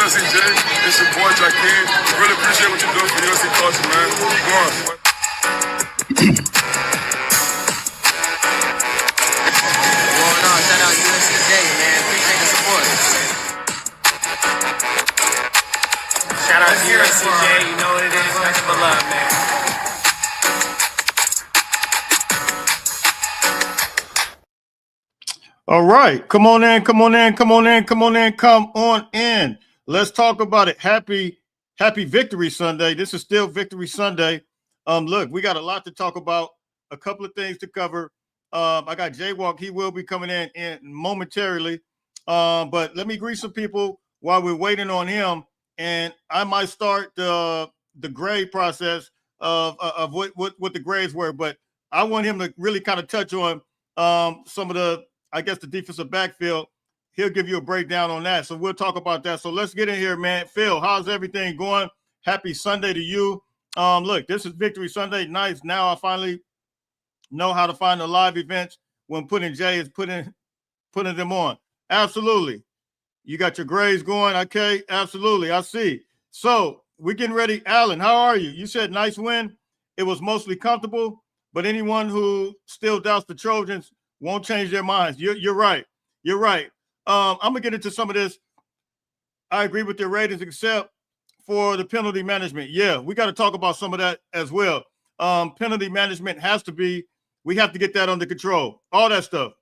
USC Jay. It's your boy Jakeem. Really appreciate what you do for USC culture, man. Go on. Going on, shout out USC Jay, man. Appreciate the support. Shout out to USC Jay. You know what it is. Thanks for love, man. All right, come on in. Let's talk about it. Happy Victory Sunday. This is still Victory Sunday. Look, we got a lot to talk about, a couple of things to cover. I got Jaywalk. He will be coming in momentarily. But let me greet some people while we're waiting on him. And I might start the grade process of what the grades were. But I want him to really kind of touch on some of the defensive backfield. He'll give you a breakdown on that. So we'll talk about that. So let's get in here, man. Phil, how's everything going? Happy Sunday to you. Look, this is Victory Sunday. Nice. Now I finally know how to find the live events when putting them on. Absolutely. You got your grades going. Okay. Absolutely. I see. So we're getting ready. Alan, how are you? You said nice win. It was mostly comfortable, but anyone who still doubts the Trojans won't change their minds. You're right. You're right. I'm going to get into some of this. I agree with your ratings, except for the penalty management. Yeah, we got to talk about some of that as well. Penalty management we have to get that under control. All that stuff.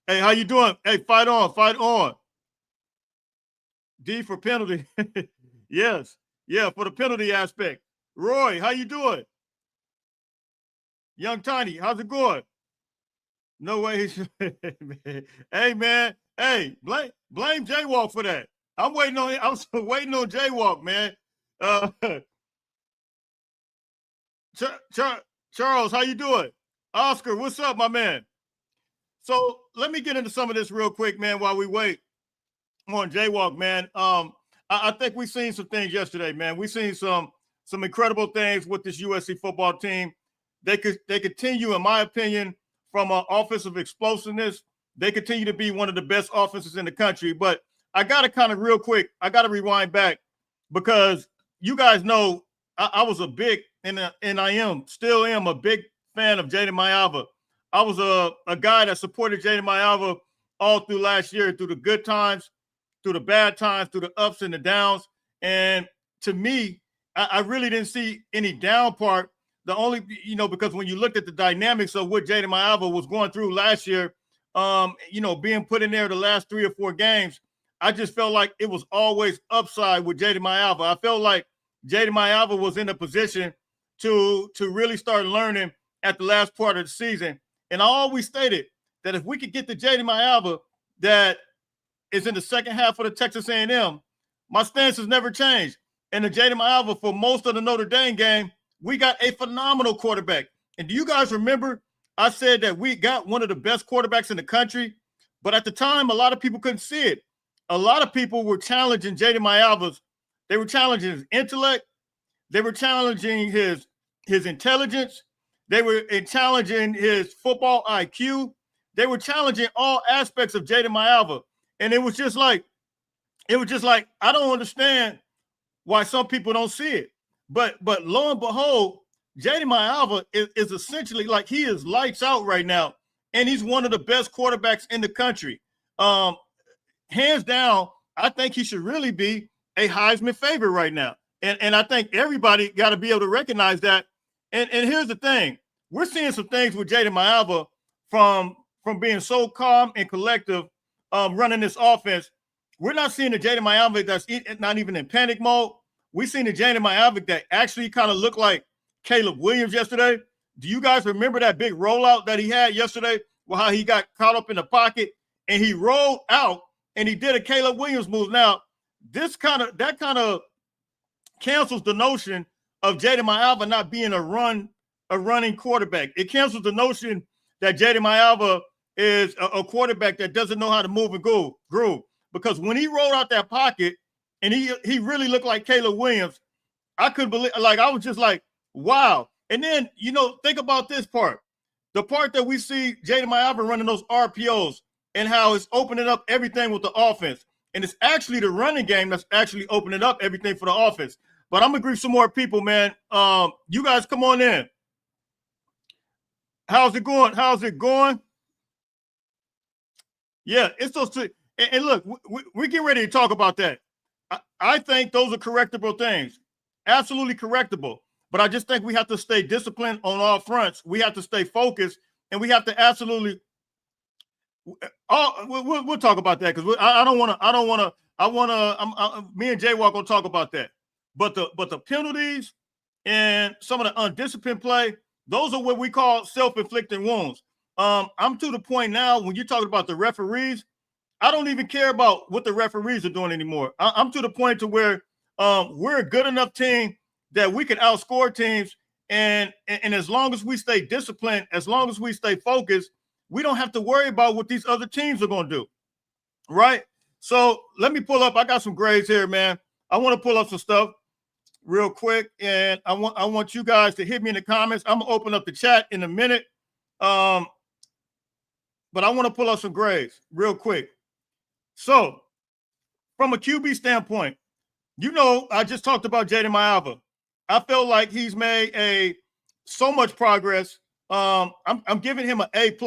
Hey, how you doing? Hey, fight on. D for penalty. Yes. Yeah, for the penalty aspect. Roy, how you doing? Young Tiny, how's it going? No way. Hey, man. Hey, blame Jaywalk for that. I'm waiting on Jaywalk, man. Charles, how you doing? Oscar, what's up, my man? So let me get into some of this real quick, man, while we wait on Jaywalk, man. I think we've seen some things yesterday, man. We've seen some incredible things with this USC football team. They continue, in my opinion, from an offensive explosiveness. They continue to be one of the best offenses in the country. But I got to kind of real quick, I got to rewind back because you guys know I was a big, and I still am a big fan of Jaden Maiava. I was a guy that supported Jaden Maiava all through last year, through the good times, through the bad times, through the ups and the downs. And to me, I really didn't see any down part. The only, because when you looked at the dynamics of what Jaden Maiava was going through last year, being put in there the last 3 or 4 games, I just felt like it was always upside with Jaden Maiava. I felt like Jaden Maiava was in a position to really start learning at the last part of the season. And I always stated that if we could get the Jaden Maiava that is in the second half of the Texas A&M, my stance has never changed. And the Jaden Maiava for most of the Notre Dame game, we got a phenomenal quarterback. And do you guys remember I said that we got one of the best quarterbacks in the country? But at the time, a lot of people couldn't see it. A lot of people were challenging Jaden Maiava's. They were challenging his intellect. They were challenging his intelligence. They were challenging his football IQ. They were challenging all aspects of Jaden Maiava. And it was just like, I don't understand why some people don't see it. But lo and behold, Jaden Maiava is essentially like he is lights out right now. And he's one of the best quarterbacks in the country. Hands down, I think he should really be a Heisman favorite right now. And I think everybody got to be able to recognize that. And here's the thing. We're seeing some things with Jaden Maiava from being so calm and collective running this offense. We're not seeing the Jaden Maiava that's not even in panic mode. We've seen the Jaden Maiava that actually kind of looked like Caleb Williams yesterday. Do you guys remember that big rollout that he had yesterday? Well, how he got caught up in the pocket and he rolled out and he did a Caleb Williams move. Now, that kind of cancels the notion of Jaden Maiava not being a running quarterback. It cancels the notion that Jaden Maiava is a quarterback that doesn't know how to move and groove. Because when he rolled out that pocket and he really looked like Caleb Williams, I couldn't believe. Like I was just like, wow. And then think about this part, the part that we see Jaden Maiava running those RPOs and how it's opening up everything with the offense. And it's actually the running game that's actually opening up everything for the offense. But I'm going to greet some more people, man. You guys come on in. How's it going? How's it going? Yeah, it's those two. And look, we're getting ready to talk about that. I think those are correctable things. Absolutely correctable. But I just think we have to stay disciplined on all fronts. We have to stay focused, and we have to absolutely. We'll talk about that because I don't want to. Me and Jay Walk gonna talk about that. But the penalties and some of the undisciplined play, those are what we call self-inflicting wounds. I'm to the point now when you're talking about the referees, I don't even care about what the referees are doing anymore. I'm to the point to where we're a good enough team that we can outscore teams, and as long as we stay disciplined, as long as we stay focused, we don't have to worry about what these other teams are going to do, right? So let me pull up. I got some grades here, man. I want to pull up some stuff real quick, and I want you guys to hit me in the comments. I'm gonna open up the chat in a minute, but I want to pull up some grades real quick. So, from a QB standpoint, I just talked about Jaden Maiava. I feel like he's made so much progress. I'm giving him an A+.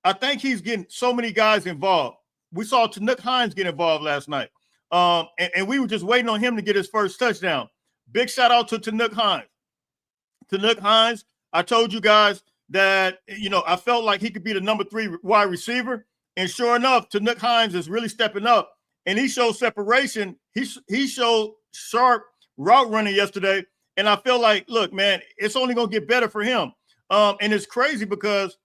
I think he's getting so many guys involved. We saw Tanook Hines get involved last night, and we were just waiting on him to get his first touchdown. Big shout out to Tanook Hines. Tanook Hines, I told you guys that I felt like he could be the number 3 wide receiver, and sure enough, Tanook Hines is really stepping up, and he showed separation. He showed sharp route running yesterday, and I feel like, look, man, it's only going to get better for him. And it's crazy because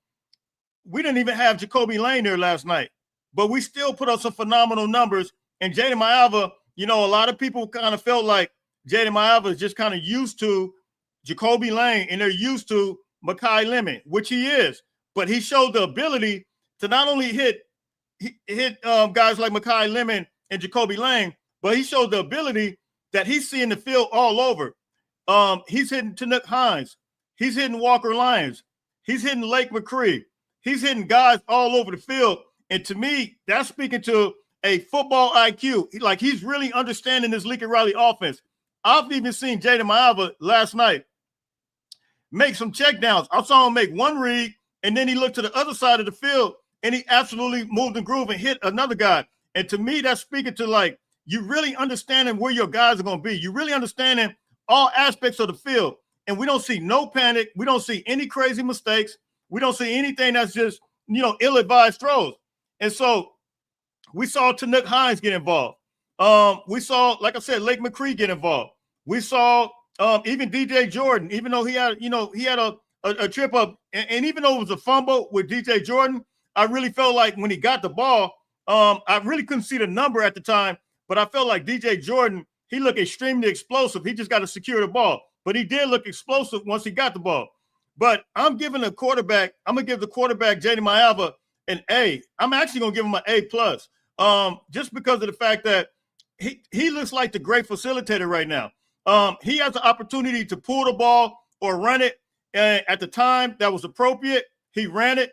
we didn't even have Jacoby Lane there last night, but we still put up some phenomenal numbers. And Jaden Maiava, a lot of people kind of felt like Jaden Maiava is just kind of used to Jacoby Lane, and they're used to Mekhi Lemon, which he is. But he showed the ability to not only hit guys like Mekhi Lemon and Jacoby Lane, but he showed the ability that he's seeing the field all over. He's hitting Tanook Hines. He's hitting Walker Lyons. He's hitting Lake McCree. He's hitting guys all over the field. And to me, that's speaking to a football IQ. Like, he's really understanding this Lincoln Riley offense. I've even seen Jaden Maiava last night make some checkdowns. I saw him make one read, and then he looked to the other side of the field, and he absolutely moved and groove and hit another guy. And to me, that's speaking to, like, you really understanding where your guys are going to be. You really understanding all aspects of the field. And we don't see no panic. We don't see any crazy mistakes. We don't see anything that's just, ill-advised throws. And so we saw Tanook Hines get involved. We saw, like I said, Lake McCree get involved. We saw even DJ Jordan, even though he had a trip up, and even though it was a fumble with DJ Jordan, I really felt like when he got the ball, I really couldn't see the number at the time, but I felt like DJ Jordan, he looked extremely explosive. He just got to secure the ball, but he did look explosive once he got the ball. But I'm going to give the quarterback, Jaden Maiava, an A. I'm actually going to give him an A+, just because of the fact that he looks like the great facilitator right now. He has the opportunity to pull the ball or run it at the time that was appropriate. He ran it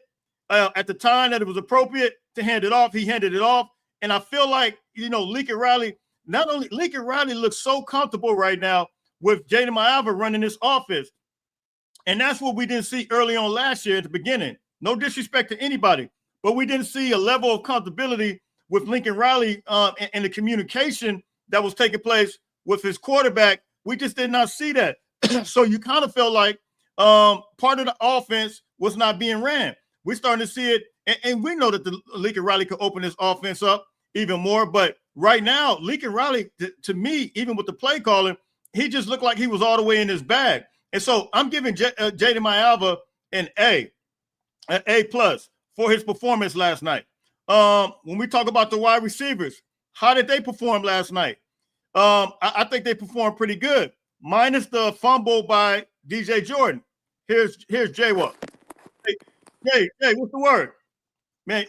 at the time that it was appropriate to hand it off. He handed it off. And I feel like, Lincoln Riley looks so comfortable right now with Jaden Maiava running this offense. And that's what we didn't see early on last year at the beginning. No disrespect to anybody, but we didn't see a level of comfortability with Lincoln Riley and the communication that was taking place with his quarterback. We just did not see that. So you kind of felt like part of the offense was not being ran. We're starting to see it, and we know that the Lincoln Riley could open this offense up even more. But right now, Lincoln Riley, to me, even with the play calling, he just looked like he was all the way in his bag. And so I'm giving Jaden Maiava an A plus for his performance last night. When we talk about the wide receivers, how did they perform last night? I think they performed pretty good, minus the fumble by DJ Jordan. Here's J-Walk. Hey, what's the word? Man,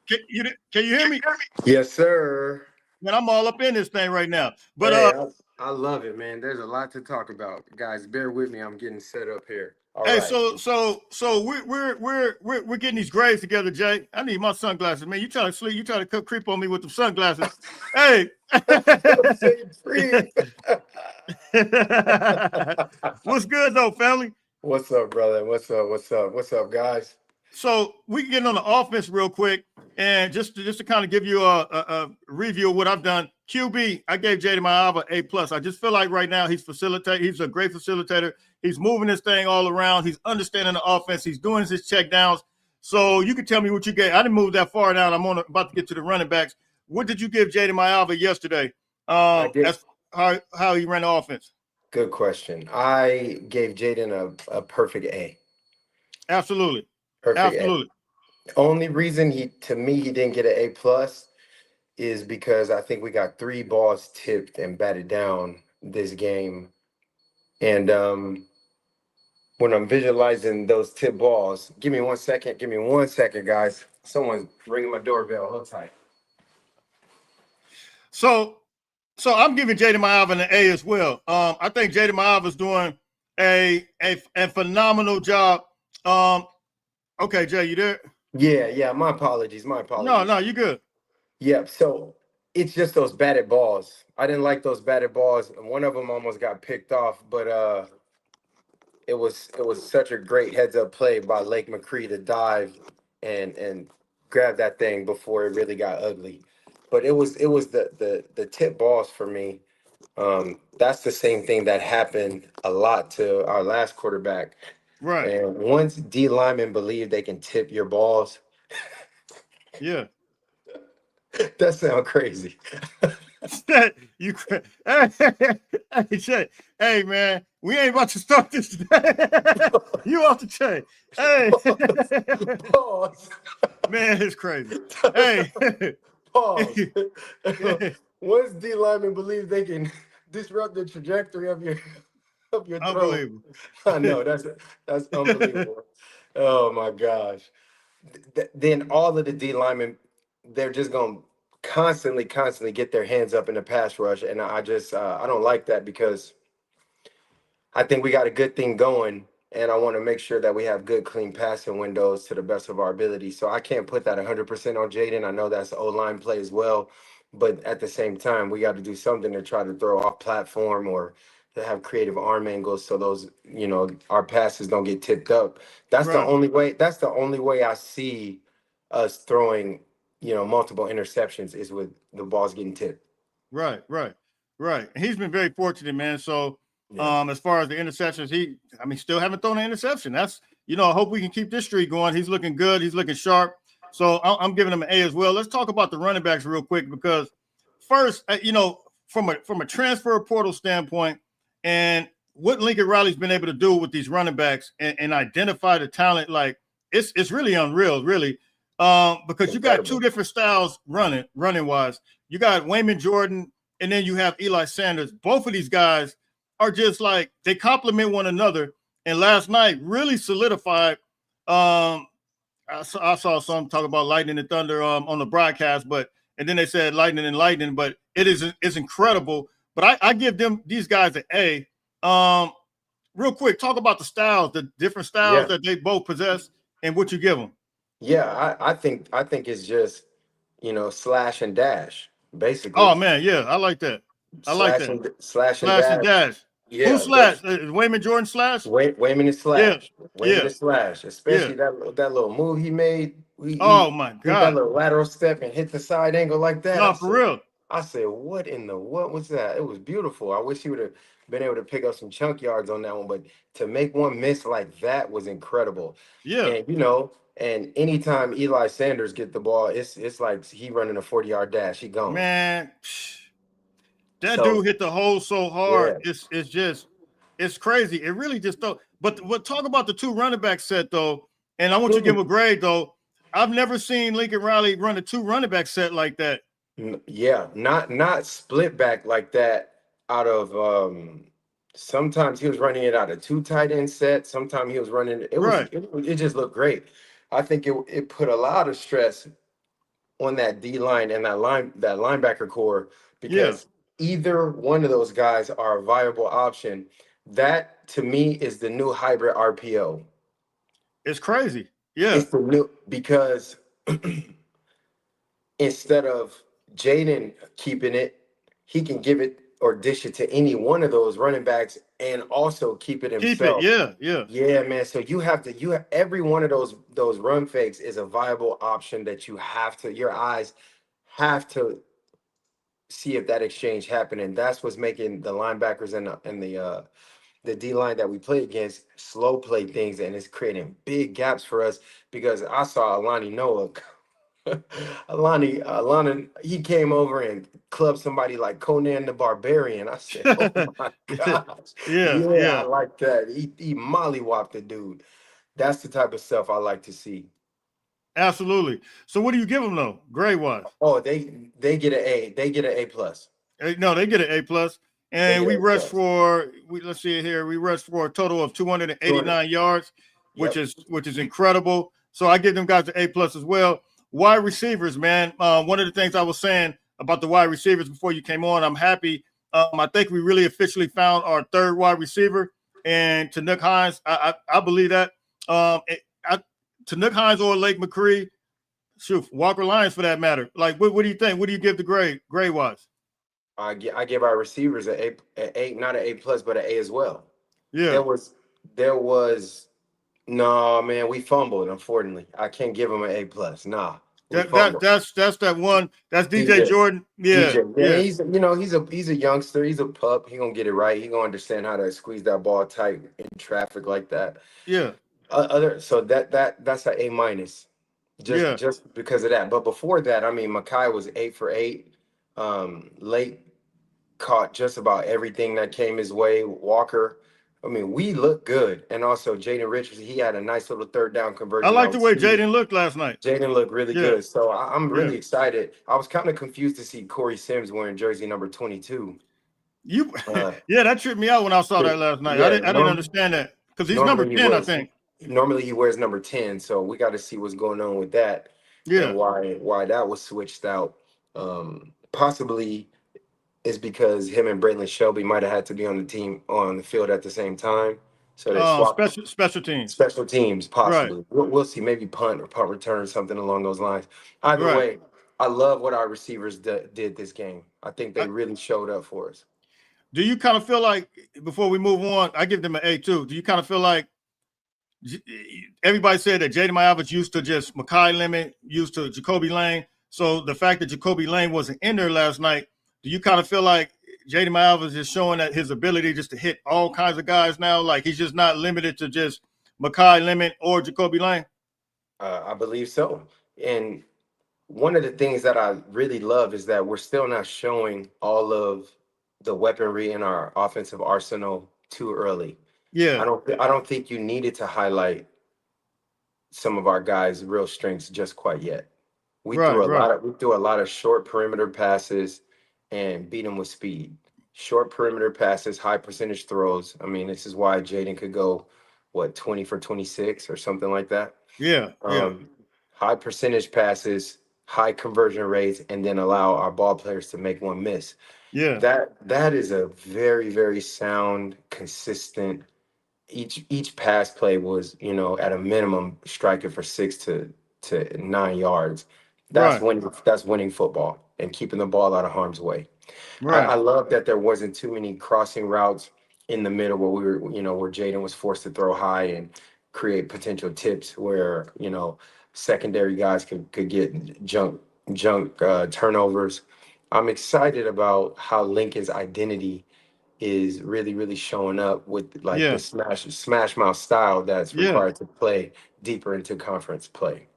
can you hear me? Yes, sir. Man, I'm all up in this thing right now. But hey, I love it, man. There's a lot to talk about. Guys, bear with me. I'm getting set up here. All Hey, right. so we're getting these grades together, Jay. I need my sunglasses, man. You try to sleep, you try to creep on me with the sunglasses. Hey. What's good though, family? What's up, brother? What's up? What's up? What's up, guys? So we can get on the offense real quick, and just to kind of give you a review of what I've done. QB, I gave Jaden Maava A+. I just feel like right now he's a great facilitator. He's moving this thing all around. He's understanding the offense. He's doing his check downs. So you can tell me what you gave. I didn't move that far now. I'm about to get to the running backs. What did you give Jaden Maava yesterday? As how he ran the offense? Good question. I gave Jaden a perfect A. Absolutely. Perfect Absolutely. A. Only reason he didn't get an A+ is because I think we got 3 balls tipped and batted down this game. And when I'm visualizing those tip balls, give me 1 second. Give me 1 second, guys. Someone's ringing my doorbell. Hold tight. So I'm giving Jaden Maava an A as well. I think Jaden Maava is doing a phenomenal job. Okay, Jay, you there? Yeah. My apologies. No, you good. Yep. So it's just those batted balls. I didn't like those batted balls. One of them almost got picked off, but it was such a great heads up play by Lake McCree to dive and grab that thing before it really got ugly. But it was the tip balls for me. That's the same thing that happened a lot to our last quarterback. Right. And once D linemen believe they can tip your balls, Yeah. that sounds crazy. You hey, Jay. Hey man, we ain't about to start this today. You off the chain. Hey. Pause. Man, it's crazy. Hey. Pause. Once D linemen believe they can disrupt the trajectory of your throw, Unbelievable. I know that's unbelievable. Oh my gosh. Then all of the D linemen, they're just gonna constantly get their hands up in the pass rush, and I just I don't like that because I think we got a good thing going, and I want to make sure that we have good, clean passing windows to the best of our ability. So I can't put that 100% on Jaden. I know that's O-line play as well, but at the same time, we got to do something to try to throw off platform or to have creative arm angles so those, our passes don't get tipped up. That's the Right. only way. That's the only way I see us throwing, multiple interceptions is with the balls getting tipped. Right. He's been very fortunate, man. So, Yeah. as far as the interceptions, still haven't thrown an interception. That's, I hope we can keep this streak going. He's looking good. He's looking sharp. So I'm giving him an A as well. Let's talk about the running backs real quick because first, from a transfer portal standpoint and what Lincoln Riley's been able to do with these running backs and identify the talent, like it's really unreal, really. Because you got two different styles running wise. You got Wayman Jordan, and then you have Eli Sanders. Both of these guys are just like they complement one another. And last night really solidified. I saw some talk about lightning and thunder on the broadcast, and then they said lightning and lightning, but it's incredible. But I give these guys an A. Real quick, talk about the styles, the different styles that they both possess, and what you give them. Yeah, I think it's just, slash and dash, basically. Oh man, yeah, I like that. Slash and dash. Who Yeah, slash? Wayman Jordan slash? Wayman is slash. Wayman is slash. Especially that little move he made. Oh my Did that God. little lateral step and hit the side angle like that. No, for real. I said, what was that? It was beautiful. I wish he would have been able to pick up some chunk yards on that one, but to make one miss like that was incredible. Yeah. And and anytime Eli Sanders get the ball, it's like he running a 40-yard dash. He gone. Man, that dude hit the hole so hard. Yeah. It's crazy. It really just don't. But talk about the two running back set though, and I want you to give a grade though. I've never seen Lincoln Riley run a two running back set like that. Yeah, not split back like that out of sometimes he was running it out of 2 tight end sets, sometimes he was running it just looked great. I think it put a lot of stress on that D line and that linebacker core because either one of those guys are a viable option That to me is the new hybrid RPO. It's crazy. Yeah. It's the new because instead of Jaden keeping it, he can give it or dish it to any one of those running backs and also keep it Keep it. himself. Yeah. Yeah. Yeah, man. So you have every one of those run fakes is a viable option that you have to your eyes have to see if that exchange happened, and that's what's making the linebackers and the D line that we play against slow play things, and it's creating big gaps for us because I saw Alani Noah. Alani, he came over and clubbed somebody like Conan the Barbarian. I said, "Oh my gosh, Yeah. yeah, I Yeah. like that." He mollywopped the dude. That's the type of stuff I like to see. Absolutely. So what do you give them though, grade wise? Oh, they get an A. They get an A plus. No, they get an A plus. They And get we an A rushed plus. for let's see it here. We rushed for a total of 200. 289 yards, Yep. which is incredible. So I give them guys an A plus as well. Wide receivers, man. One of the things I was saying about the wide receivers before you came on, I'm happy. I think we really officially found our third wide receiver, and Tanook Hines. I believe that. Tanook Hines or Lake McCree, shoot, Walker Lyons for that matter. Like, what do you think? What do you give the grade wise? I give our receivers a not an A plus, but an A as well. Yeah. There was no, man. We fumbled. Unfortunately, I can't give them an A plus. Nah, we fumbled. That's that one. That's DJ DJ, Jordan. Yeah, DJ, yeah, yeah, he's a youngster. He's a pup. He gonna get it right. He gonna understand how to squeeze that ball tight in traffic like that. yeah, So that's an A minus, yeah. just because of that. But before that, I mean, Makai was 8 for 8. Late caught just about everything that came his way. Walker, I mean, we look good. And also Jaden Richards, he had a nice little third down I conversion like the on way speed. Jaden looked last night. Jaden looked really Yeah, good. So I'm yeah. really excited. I was kind of confused to see Corey Sims wearing jersey number 22. You, Uh, yeah, that tripped me out when I saw that last night. yeah, I didn't understand that because he's number normally he 10, I wears think. normally he wears number 10. So we got to see what's going on with that and Yeah. why that was switched out. Possibly is because him and Braylon Shelby might have had to be on the team on the field at the same time. So they swapped Special teams. special teams, Right, possibly. We'll see, maybe punt or punt return, something along those lines. Either right. way, I love what our receivers did this game. I think they I, really showed up for us. do you kind of feel like before we move on, I give them an A too. Do you kind of feel like everybody said that Jaden Maavich used to just Makai Lemon, used to Jacoby Lane. So the fact that Jacoby Lane wasn't in there last night, do you kind of feel like Jaden Maavich is showing that his ability just to hit all kinds of guys now? Like he's just not limited to just Makai Lemon or Jacoby Lane? I believe so. And one of the things that I really love is that we're still not showing all of the weaponry in our offensive arsenal too early. Yeah, I don't think you needed to highlight some of our guys' real strengths just quite yet. right, right. We threw a lot of short perimeter passes and beat them with speed. Short perimeter passes, high percentage throws. I mean, this is why Jaden could go 20 for 26 or something like that. Yeah, yeah, High percentage passes, high conversion rates, and then allow our ball players to make one miss. yeah, That is a very, very sound, consistent. Each pass play was, at a minimum striking for 6 to 9 yards. right, That's winning football and keeping the ball out of harm's way. I right. love that there wasn't too many crossing routes in the middle where where Jaden was forced to throw high and create potential tips where, secondary guys could get junk turnovers. I'm excited about how Lincoln's identity is really, really showing up with like the Yeah, smash mouth style that's yeah. required to play deeper into conference play.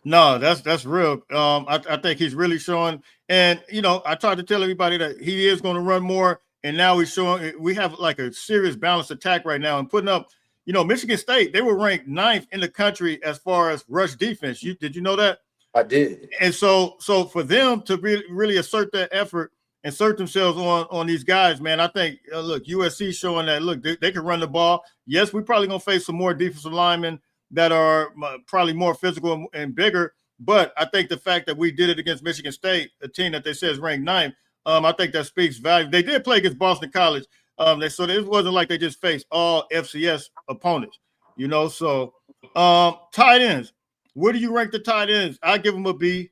No, that's real. I think he's really showing, and I tried to tell everybody that he is going to run more, and now he's showing. We have like a serious balanced attack right now, and putting up. Michigan State, they were ranked 9th in the country as far as rush defense. Did you know that? I did. And so for them to really assert that effort, insert themselves on these guys, man, I think look, USC showing that look they can run the ball. Yes, we're probably gonna face some more defensive linemen that are probably more physical and bigger. But I think the fact that we did it against Michigan State, a team that they say is ranked 9th, I think that speaks value. They did play against Boston College. So it wasn't like they just faced all FCS opponents, you know. So tight ends. Where do you rank the tight ends? I give them a B.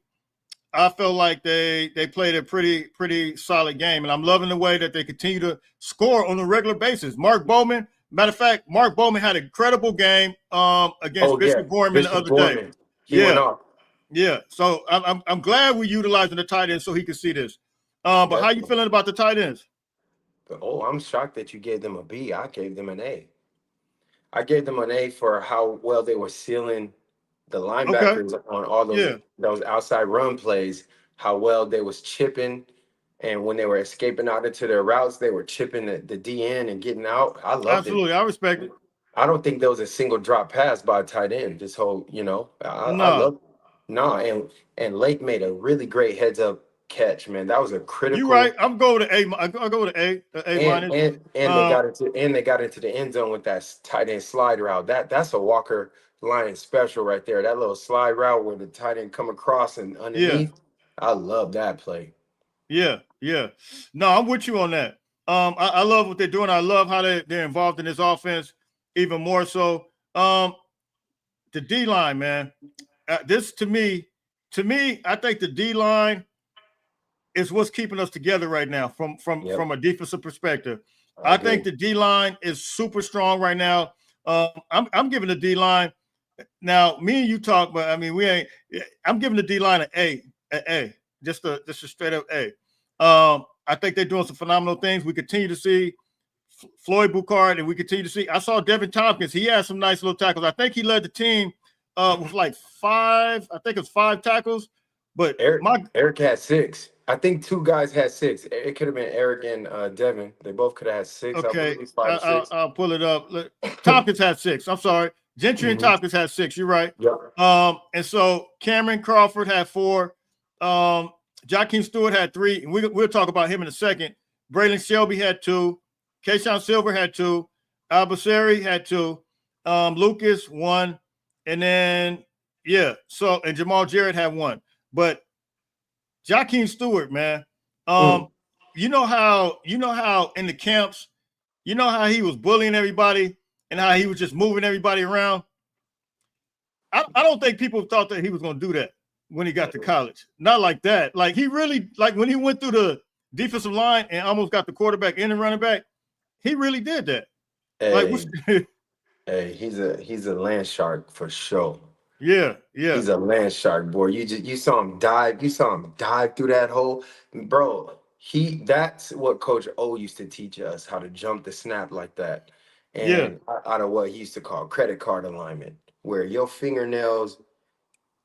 I felt like they played a pretty solid game, and I'm loving the way that they continue to score on a regular basis. Mark Bowman, matter of fact, Mark Bowman had an incredible game against Oh yeah, Bishop Gorman the Bishop other day. Gorman, he went Yeah, off. yeah. So I'm glad we're utilizing the tight ends so he can see this. But how you Definitely. feeling about the tight ends? Oh, I'm shocked that you gave them a B. I gave them an A. I gave them an A for how well they were sealing the Okay. linebackers on all Yeah. those outside run plays, how well they was chipping, and when they were escaping out into their routes, they were chipping the DN and getting out. I loved it. Absolutely. I respect it. I don't think there was a single drop pass by a tight end. This whole, I No. love. No, and Lake made a really great heads up catch, man. That was a You right. critical. I'm going to A. I'll go to A And minus. and they got into the end zone with that tight end slide route. That's a Walker Lion special right there. That little slide route where the tight end come across and Yeah. underneath. I love that play. Yeah. Yeah. No, I'm with you on that. I love what they're doing. I love how they're involved in this offense even more so. The D line, man. This to me, I think the D line is what's keeping us together right now from a defensive perspective. I think the D line is super strong right now. I'm giving the D line now. Me and you talk, but I mean we ain't. I'm giving the D line an A, just a straight up A. I think they're doing some phenomenal things. We continue to see Floyd Bucard, and we continue to see. I saw Devin Tompkins. He had some nice little tackles. I think he led the team with like 5. I think it's 5 tackles. But Eric had 6. I think 2 guys had 6. It could have been Eric and Devin. They both could have had 6. I okay, believe it's 5 or 6. I'll pull it up. Tompkins had 6. I'm sorry, Gentry and Tompkins had 6. You're right. Yep. And so Cameron Crawford had 4. Joaquin Stewart had 3, and we'll talk about him in a second. Braylon Shelby had 2. Kayshawn Silver had 2. Albasari had 2. Lucas 1, and then so and Jamal Jarrett had 1. But Joaquin Stewart, man, you know how in the camps, you know how he was bullying everybody and how he was just moving everybody around. I don't think people thought that he was going to do that when he got to college. Not like that. Like he really, like when he went through the defensive line and almost got the quarterback and the running back, he really did that. Hey, hey, he's a land shark for sure. Yeah. He's a land shark, boy. You saw him dive. You saw him dive through that hole, bro. That's what Coach O used to teach us, how to jump the snap like that. And out of what he used to call credit card alignment, where your fingernails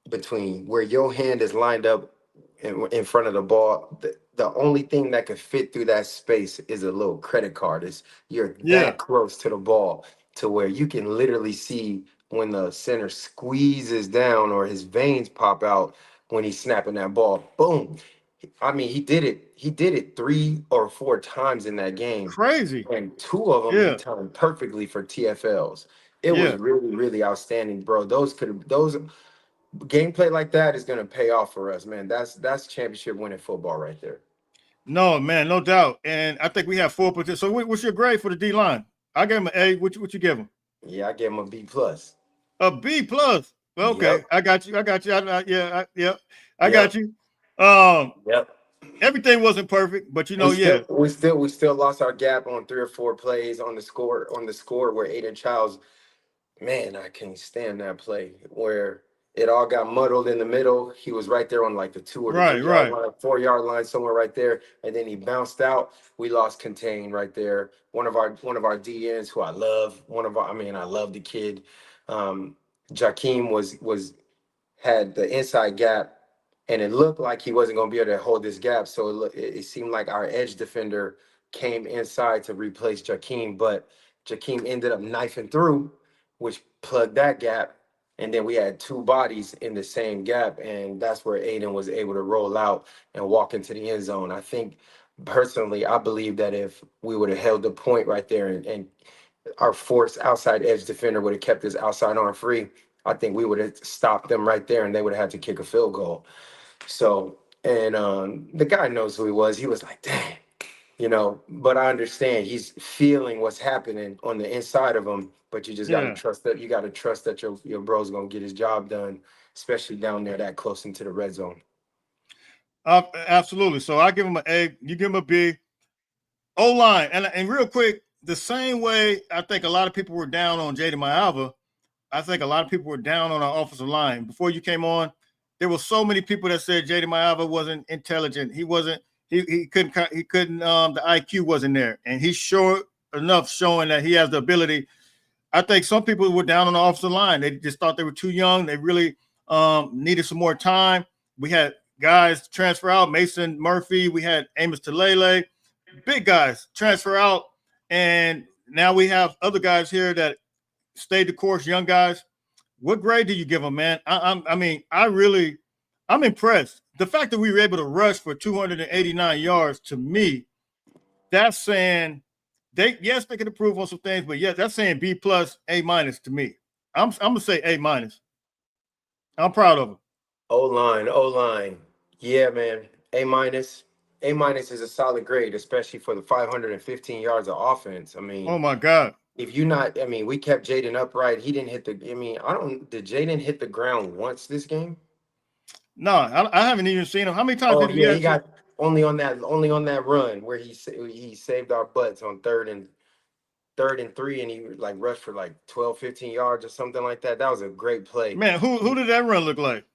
between where your hand is lined up in front of the ball, the only thing that could fit through that space is a little credit card. You're that close to the ball to where you can literally see when the center squeezes down or his veins pop out when he's snapping that ball. Boom. I mean, he did it. He did it 3 or 4 times in that game. Crazy. And 2 of them he timed perfectly for TFLs. It was really, really outstanding, bro. Those gameplay like that is gonna pay off for us, man. That's championship winning football right there. No, man, no doubt. And I think we have 4 positions. So what's your grade for the D line? I gave him an A. What you give him? Yeah, I gave him a B plus. A B plus. Okay, Yep. I got you. I got you. Yep. Everything wasn't perfect, but we still lost our gap on 3 or 4 plays on the score where Aiden Childs, man, I can't stand that play where it all got muddled in the middle. He was right there on like the 2 or the 3 yard line, 4-yard line, somewhere right there, and then he bounced out. We lost contain right there. One of our DNs who I love. I love the kid. Jakeem had the inside gap, and it looked like he wasn't going to be able to hold this gap. So it seemed like our edge defender came inside to replace Jakeem, but Jakeem ended up knifing through, which plugged that gap. And then we had 2 bodies in the same gap, and that's where Aiden was able to roll out and walk into the end zone. I think, personally, I believe that if we would have held the point right there and our force outside edge defender would have kept his outside arm free, I think we would have stopped them right there, and they would have had to kick a field goal. So, and the guy knows who he was. He was like, dang, But I understand he's feeling what's happening on the inside of him. But you just got to Yeah, trust that your bro's gonna get his job done, especially down there that close into the red zone. absolutely. So I give him an A. You give him a B. O line, and real quick, the same way I think a lot of people were down on Jaden Mayava, I think a lot of people were down on our offensive line. Before you came on, there were so many people that said Jaden Mayava wasn't intelligent. He wasn't. He couldn't. He couldn't. The IQ wasn't there, and he's sure enough showing that he has the ability. I think some people were down on the offensive line. They just thought they were too young. They really needed some more time. We had guys transfer out. Mason Murphy. We had Amos Talele. Big guys transfer out, and now we have other guys here that stayed the course. Young guys. What grade do you give them, man? I'm impressed. The fact that we were able to rush for 289 yards, to me, that's saying they can improve on some things, but yes, that's saying B plus, A minus to me. I'm gonna say A minus. I'm proud of them. O line. Yeah, man. A minus. A minus is a solid grade, especially for the 515 yards of offense. I Oh mean, my God. if you not, I mean, we kept Jaden upright. He didn't hit the. I mean, I don't. Did Jaden hit the ground once this game? No, I haven't even seen him. How many times Oh did he yeah, he actually? got only on that run where he saved our butts on third and 3, and he like rushed for like 12, 15 yards or something like that. That was a great play. Man, who did that run look like?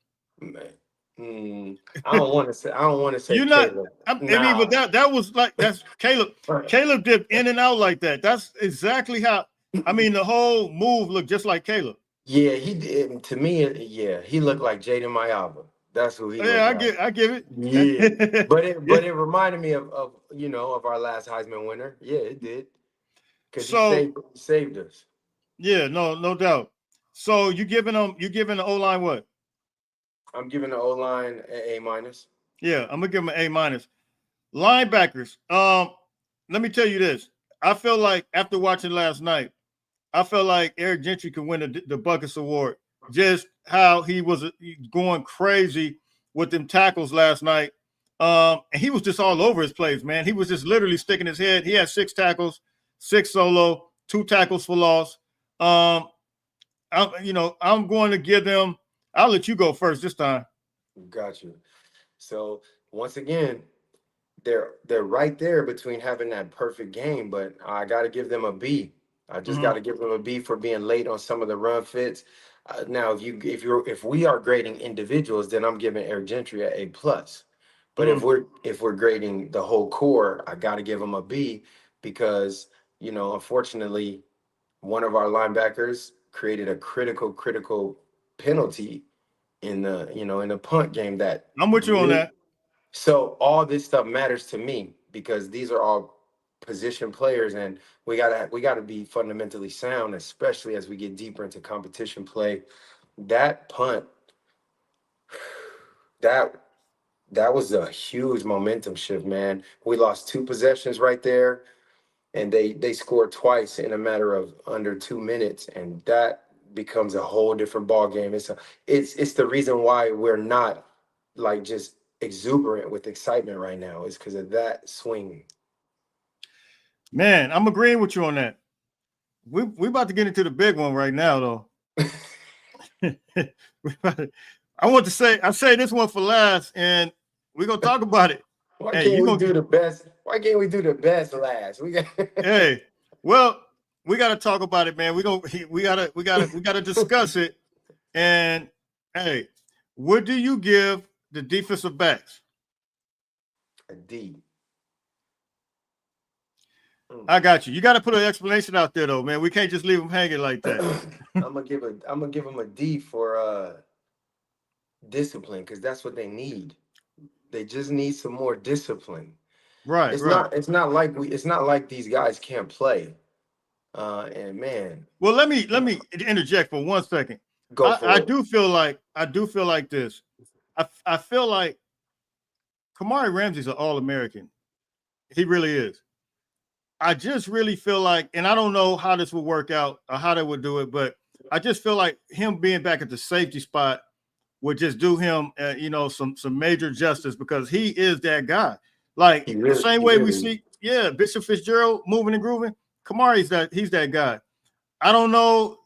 Man. I don't want to say You're not. Caleb. I mean, but Nah. that was like that's Caleb. Caleb dipped in and out like that. That's exactly how. I mean, the whole move looked just like Caleb. Yeah, he did. To me, yeah, he looked like Jaden Mayaba. That's who he Yeah, looked like. I give Yeah, it. but it Yeah. but it reminded me of our last Heisman winner. Yeah, it did, because he So saved us. yeah, no doubt. So you giving the O line what? I'm giving the O line A minus. Yeah, I'm gonna give them an A minus. Linebackers. Let me tell you this. I feel like after watching last night, I felt like Eric Gentry could win the Buckets Award. Just how he was going crazy with them tackles last night. And he was just all over his plays, man. He was just literally sticking his head. He had 6 tackles, 6 solo, 2 tackles for loss. I'm going to give them. I'll let you go first this time. Got you. So once again, they're right there between having that perfect game, but I got to give them a B. I just got to give them a B for being late on some of the run fits. Now, if we are grading individuals, then I'm giving Eric Gentry a A plus. But if we're grading the whole core, I got to give them a B because unfortunately, one of our linebackers created a critical penalty in the punt game that I'm with you on really. that. So all this stuff matters to me because these are all position players, and we gotta be fundamentally sound, especially as we get deeper into competition play. That punt, that that was a huge momentum shift, man. We lost 2 possessions right there, and they scored twice in a matter of under 2 minutes, and that becomes a whole different ball game. It's the reason why we're not like just exuberant with excitement right now is because of that swing. Man, I'm agreeing with you on that. We about to get into the big one right now, though. I say this one for last, and we're gonna talk about it. Why Hey, can't you we gonna do the best? Why can't we do the best last? We got hey, well, we gotta talk about it, man. We gotta discuss it. And hey, what do you give the defensive backs? a D. I got you. You got to put an explanation out there, though, man. We can't just leave them hanging like that. I'm gonna give them a D for discipline because that's what they need. They just need some more discipline. Right. It's not like these guys can't play. And man, Well, let me interject for 1 second. go for I it. do feel like this. I feel like Kamari Ramsey's an All-American. He really is. I just really feel like, and I don't know how this would work out or how they would do it, but I just feel like him being back at the safety spot would just do him, some major justice because he is that guy. Like the same way we see yeah, Bishop Fitzgerald moving and grooving. Kamari's he's that guy. I don't know,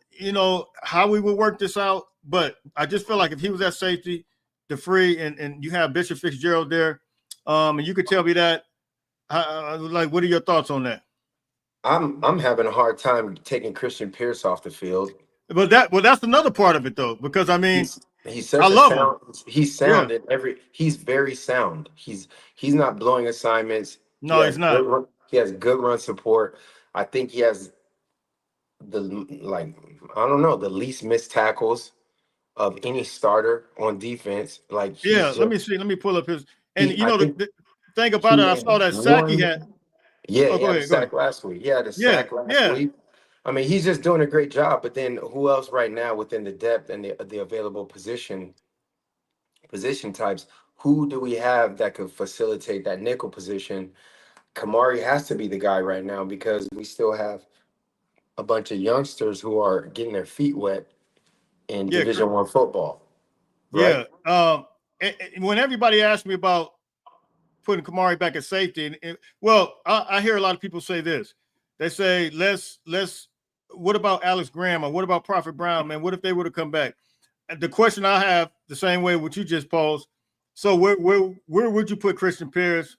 how we would work this out, but I just feel like if he was at safety, the free, and you have Bishop Fitzgerald there, and you could tell me that, like, what are your thoughts on that? I'm having a hard time taking Christian Pierce off the field. But that's another part of it though, because I mean, He's I such a love him. sound. He's Yeah. sound in he's very sound. He's not blowing assignments. No, he's not. He has good run support. I think he has the I don't know, the least missed tackles of any starter on defense. Like let me see. Let me pull up his. And I think the thing about it, I saw that sack he had. Yeah, Oh, he go had a ahead. Go sack ahead. last week. He had a sack last week. I mean, he's just doing a great job. But then who else right now within the depth and the available position types? Who do we have that could facilitate that nickel position? Kamari has to be the guy right now because we still have a bunch of youngsters who are getting their feet wet in Division I football. Right? Yeah. And when everybody asks me about putting Kamari back at safety, I hear a lot of people say this. They say, let's. What about Alex Graham or what about Prophet Brown, man? What if they were to come back? And the question I have, the same way what you just posed. So where would you put Christian Pierce?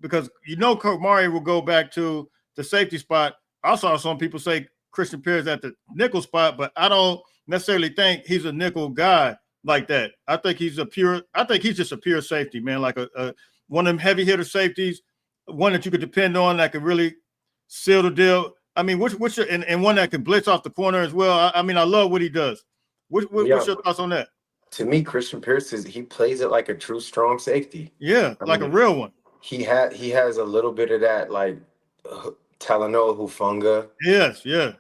Because Kamari will go back to the safety spot. I saw some people say Christian Pierce at the nickel spot, but I don't necessarily think he's a nickel guy like that. I think he's just a pure safety, man, like a one of them heavy hitter safeties, one that you could depend on that could really seal the deal. I mean, and one that can blitz off the corner as well. I mean, I love what he does. What's your thoughts on that? To me, Christian Pierce he plays it like a true strong safety. Yeah, a real one. He has a little bit of that like Talanoa Hufanga. Yes, yeah.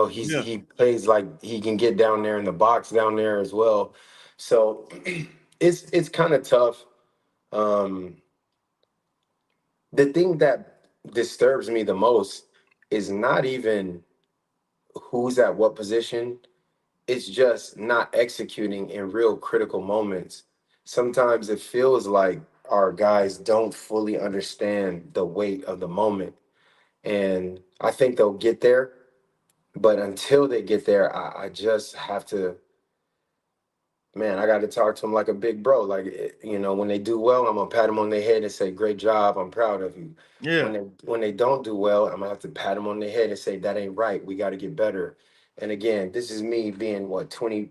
He plays like he can get down there in the box down there as well. So it's kind of tough. The thing that disturbs me the most is not even who's at what position. It's just not executing in real critical moments. Sometimes it feels like our guys don't fully understand the weight of the moment. And I think they'll get there. But until they get there, I just have to, man, I got to talk to them like a big bro. Like, when they do well, I'm going to pat them on their head and say, great job. I'm proud of you. Yeah. When they don't do well, I'm going to have to pat them on their head and say, that ain't right. We got to get better. And again, this is me being 20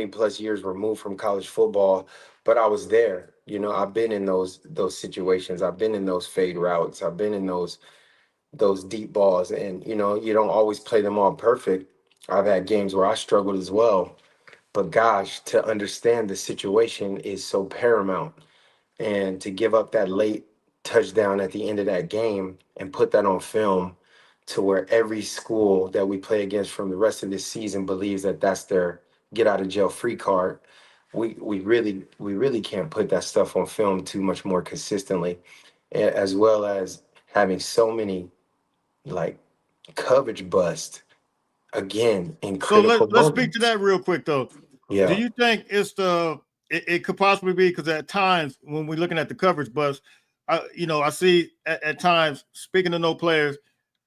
plus years removed from college football, but I was there. I've been in those situations. I've been in those fade routes. I've been in those deep balls, and you don't always play them all perfect. I've had games where I struggled as well, but gosh, to understand the situation is so paramount, and to give up that late touchdown at the end of that game and put that on film to where every school that we play against from the rest of this season believes that that's their get out of jail free card. We really can't put that stuff on film too much more consistently, as well as having so many like coverage bust again in critical let's speak to that real quick though. Yeah. Do you think it could possibly be because at times when we're looking at the coverage bust, I see at times, speaking to no players,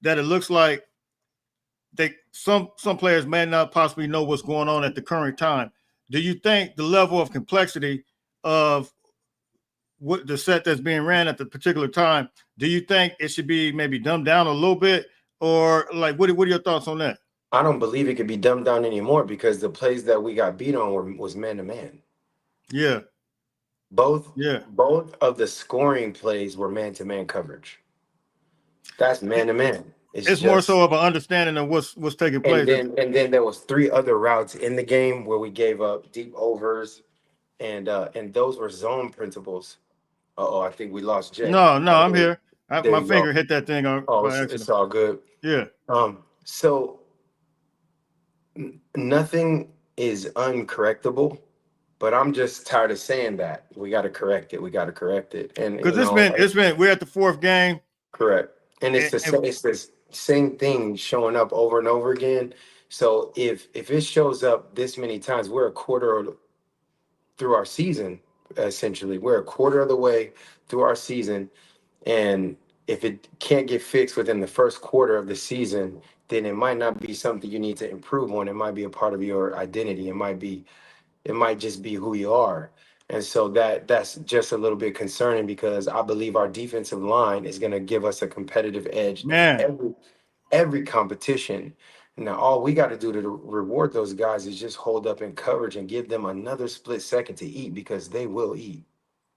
that it looks like some players may not possibly know what's going on at the current time. Do you think the level of complexity of what the set that's being ran at the particular time, do you think it should be maybe dumbed down a little bit, or like what are your thoughts on that? I don't believe it could be dumbed down anymore because the plays that we got beat on was man to man. Yeah. Both of the scoring plays were man to man coverage. That's man to man. It's more so of an understanding of what's taking place. And then there was 3 other routes in the game where we gave up deep overs, and those were zone principles. I think we lost Jay. No, I'm here. My finger hit that thing on. It's all good. Yeah. So nothing is uncorrectable, but I'm just tired of saying that. We got to correct it. And because it's been we're at the 4th game. Correct. And it's the same thing showing up over and over again. So if it shows up this many times, we're a quarter through our season, essentially. We're a quarter of the way through our season, and if it can't get fixed within the first quarter of the season, then it might not be something you need to improve on. It might be a part of your identity. It might just be who you are. And so that's just a little bit concerning because I believe our defensive line is going to give us a competitive edge in Man. every competition. Now, all we got to do to reward those guys is just hold up in coverage and give them another split second to eat because they will eat.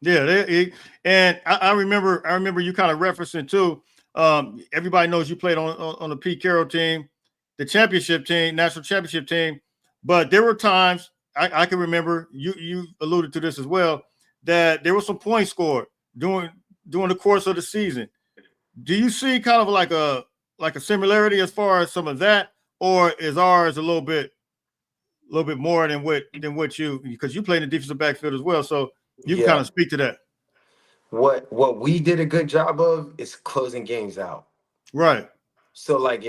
Yeah, and I remember you kind of referencing too. Everybody knows you played on the Pete Carroll team, the championship team, national championship team. But there were times I can remember you alluded to this as well that there was some points scored during the course of the season. Do you see kind of like a similarity as far as some of that, or is ours a little bit more than what you, because you played in the defensive backfield as well, so you can kind Yeah. of speak to that. What we did a good job of is closing games out. Right. So like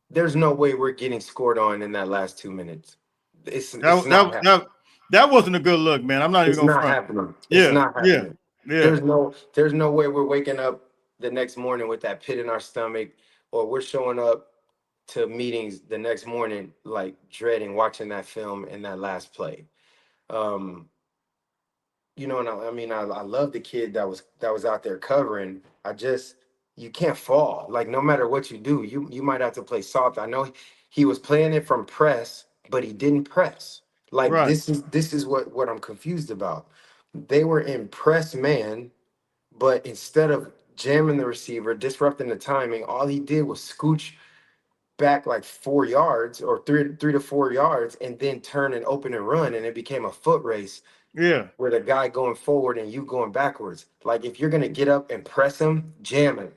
there's no way we're getting scored on in that last 2 minutes. It's That not that happening. that, that wasn't a good look, man. I'm not even It's gonna not front. happening. It's Yeah, not yeah, happening. yeah, There's no way we're waking up the next morning with that pit in our stomach, or we're showing up to meetings the next morning like dreading watching that film in that last play. Um, and I love the kid that was out there covering. You can't fall. Like no matter what you do, you might have to play soft. I know he was playing it from press, but he didn't press. Like right. this is what I'm confused about. They were in press man, but instead of jamming the receiver, disrupting the timing, all he did was scooch back like 4 yards or 3 to 4 yards and then turn and open and run, and it became a foot race Yeah, where the guy going forward and you going backwards. Like if you're gonna get up and press him, jam him.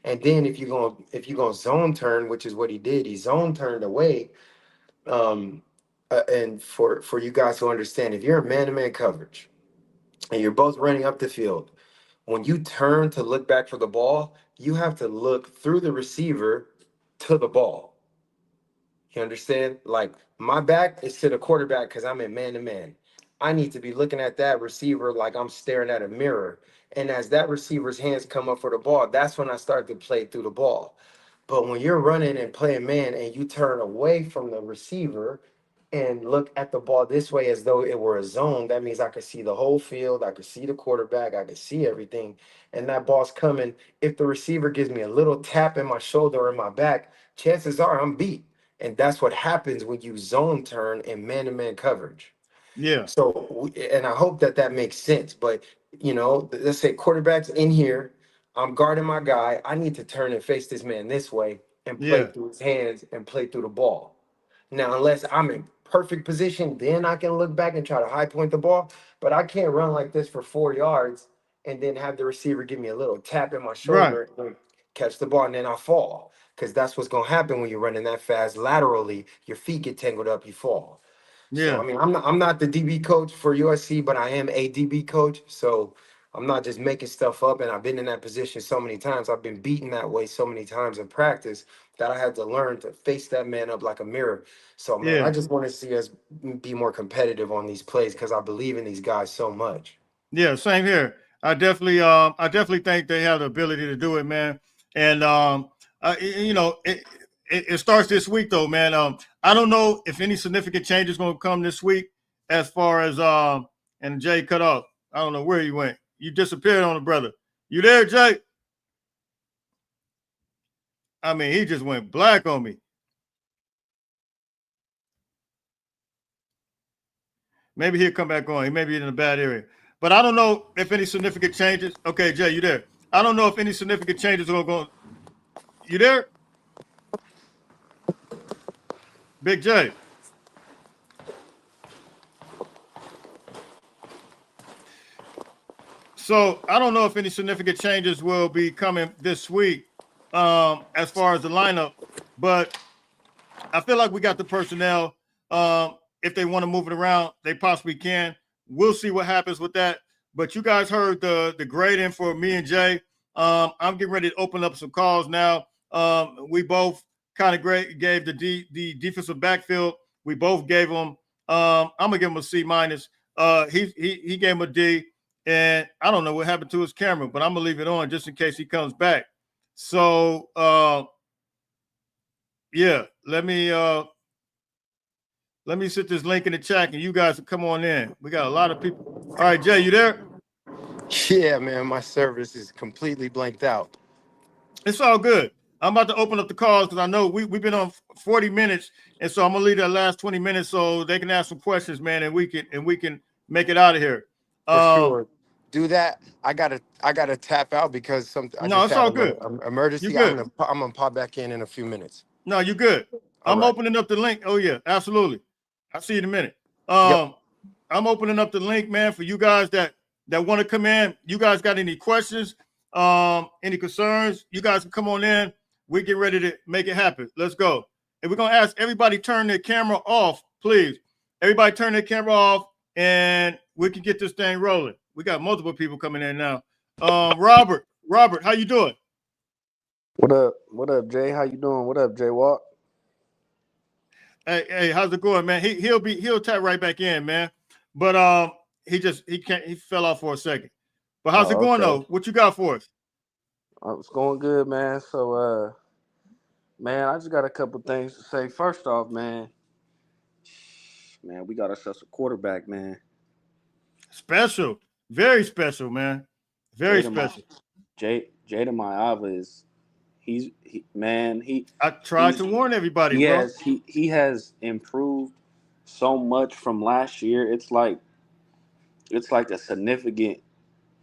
And then if you're gonna zone turn, which is what he did, he zone turned away. Um, and for you guys to understand, if you're in man-to-man coverage and you're both running up the field, when you turn to look back for the ball, you have to look through the receiver to the ball. You understand? Like my back is to the quarterback because I'm in man to man. I need to be looking at that receiver like I'm staring at a mirror. And as that receiver's hands come up for the ball, that's when I start to play through the ball. But when you're running and playing man and you turn away from the receiver and look at the ball this way as though it were a zone, that means I could see the whole field. I could see the quarterback. I could see everything. And that ball's coming. If the receiver gives me a little tap in my shoulder or in my back, chances are I'm beat. And that's what happens when you zone turn in man-to-man coverage. yeah, So, and I hope that makes sense. But, let's say quarterback's in here. I'm guarding my guy. I need to turn and face this man this way and play yeah, through his hands and play through the ball. Now, unless I'm in perfect position, then I can look back and try to high point the ball. But I can't run like this for 4 yards and then have the receiver give me a little tap in my right. shoulder and catch the ball and then I fall. Because that's what's gonna happen when you're running that fast laterally. Your feet get tangled up, you fall. So Yeah, I mean, I'm not the DB coach for USC, but I am a DB coach. So I'm not just making stuff up, and I've been in that position so many times. I've been beaten that way so many times in practice that I had to learn to face that man up like a mirror. So man, I yeah, just want to see us be more competitive on these plays because I believe in these guys so much. yeah. Same here. I definitely think they have the ability to do it, man. And it starts this week though, man. I don't know if any significant change is going to come this week as far as and Jay cut off. I don't know where you went. You disappeared on the brother. You there, Jay? I mean, he just went black on me. Maybe he'll come back on. He may be in a bad area. But I don't know if any significant changes. Okay, Jay, you there? I don't know if any significant changes are going. You there? Big J. So I don't know if any significant changes will be coming this week as far as the lineup, but I feel like we got the personnel. If they want to move it around, they possibly can. We'll see what happens with that. But you guys heard the grading for me and Jay. I'm getting ready to open up some calls now. We both kind of gave the defensive backfield. We both gave them. I'm gonna give him a C minus. He gave him a D, and I don't know what happened to his camera, but I'm gonna leave it on just in case he comes back. So yeah, let me set this link in the chat and you guys can come on in. We got a lot of people. All right, Jay, you there? Yeah, man, my service is completely blanked out. It's all good. I'm about to open up the calls because I know we've been on 40 minutes, and so I'm gonna leave that last 20 minutes so they can ask some questions, man, and we can make it out of here. For sure. Do that. I gotta tap out because I No, just it's had all an good. You're emergency. good. I'm gonna pop back in a few minutes. No, you're good. All I'm right. opening up the link. Oh yeah, absolutely. I'll see you in a minute. Yep. I'm opening up the link, man, for you guys that want to come in. You guys got any questions? Any concerns? You guys can come on in. We get ready to make it happen. Let's go. And we're gonna ask everybody turn their camera off, please. Everybody turn their camera off, and we can get this thing rolling. We got multiple people coming in now. Robert, how you doing? What up? What up, Jay? How you doing? What up, Jay Walk? Hey, how's it going, man? He'll tap right back in, man. But he fell off for a second. But how's it going though? What you got for us? It's going good, man. So man, I just got a couple things to say. First off, man, we got ourselves a quarterback, man. Special. Very special, man. Very special. Jada Maava is I tried to warn everybody, bro. He has improved so much from last year. It's like a significant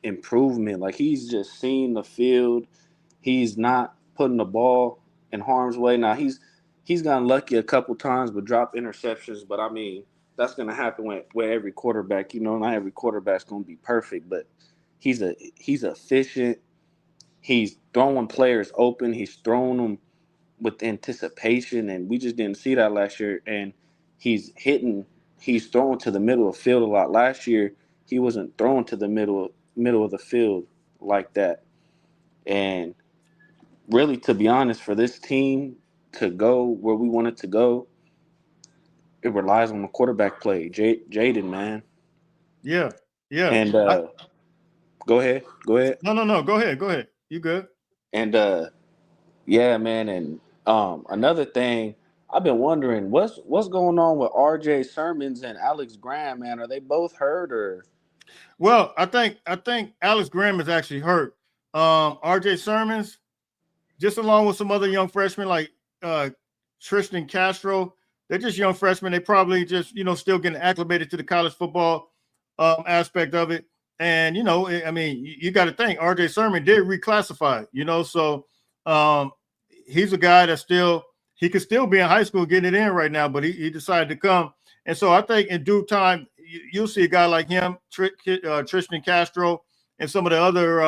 improvement. Like he's just seeing the field. He's not putting the ball in harm's way. Now he's gotten lucky a couple times with drop interceptions, but I mean that's gonna happen with every quarterback. You know, not every quarterback's gonna be perfect, but he's efficient. He's throwing players open. He's throwing them with anticipation, and we just didn't see that last year. And he's throwing to the middle of the field a lot. Last year, he wasn't throwing to the middle of the field like that. And really, to be honest, for this team to go where we want it to go, it relies on the quarterback play. Jaden, man. Yeah. And go ahead. No. Go ahead. You good? And yeah, man. And another thing, I've been wondering what's going on with R.J. Sermons and Alex Graham, man. Are they both hurt or? Well, I think Alex Graham is actually hurt. R.J. Sermons, just along with some other young freshmen like Tristan Castro, they're just young freshmen. They probably just still getting acclimated to the college football aspect of it. And I mean, you got to think R.J. Sermon did reclassify. So he's a guy that he could still be in high school getting it in right now, but he decided to come. And so I think in due time, you'll see a guy like him, Tristan Castro, and some of the other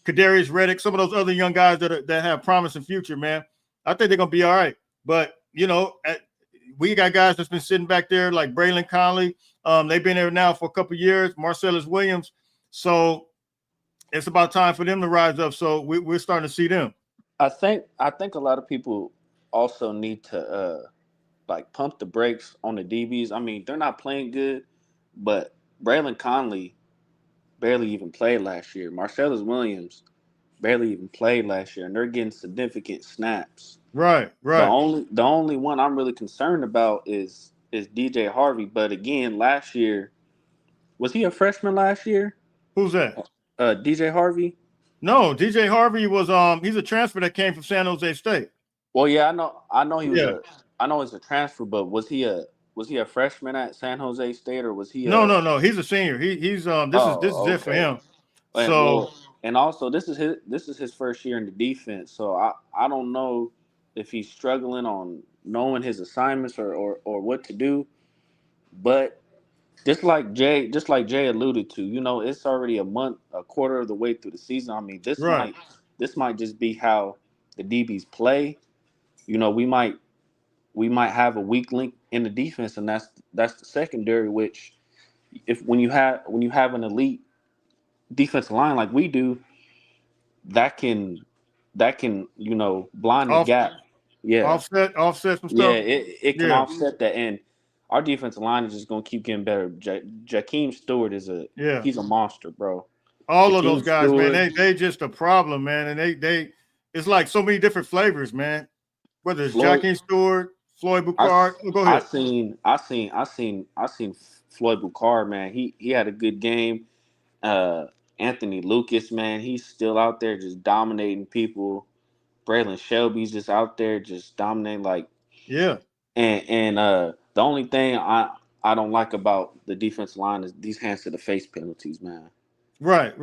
Kadarius Reddick, some of those other young guys that have promising future, man. I think they're going to be all right. But, we got guys that's been sitting back there like Braylon Conley. They've been there now for a couple of years, Marcellus Williams. So it's about time for them to rise up. So we're starting to see them. I think a lot of people also need to pump the brakes on the DBs. I mean, they're not playing good, but Braylon Conley barely even played last year. Marcellus Williams barely even played last year, and they're getting significant snaps. Right. The only one I'm really concerned about is DJ Harvey. But again, last year, was he a freshman last year? Who's that? DJ Harvey? No, DJ Harvey was he's a transfer that came from San Jose State. Well, yeah, I know he was I know he's a transfer, but was he a freshman at San Jose State or was he No. He's a senior. He's this is it for him. And also this is his first year in the defense. So I don't know if he's struggling on knowing his assignments or what to do. But just like Jay alluded to, it's already a quarter of the way through the season. I mean, this might just be how the DBs play. We might have a weak link in the defense, and that's the secondary. Which, when you have an elite defensive line like we do, that can blind the gap. Yeah, offset some stuff. Yeah, it can offset that. And our defensive line is just gonna keep getting better. Jakeem Stewart he's a monster, bro. All of those Jakeem guys, Stewart, man, they just a problem, man. And they it's like so many different flavors, man. Whether it's Floyd. Joaquin Stewart, Floyd I Boucard. Oh, go I ahead. seen Floyd Boucard, man. He had a good game. Uh, Anthony Lucas, man, he's still out there just dominating people. Braylon Shelby's just out there just dominating like Yeah. and the only thing I don't like about the defensive line is these hands to the face penalties, man. Right.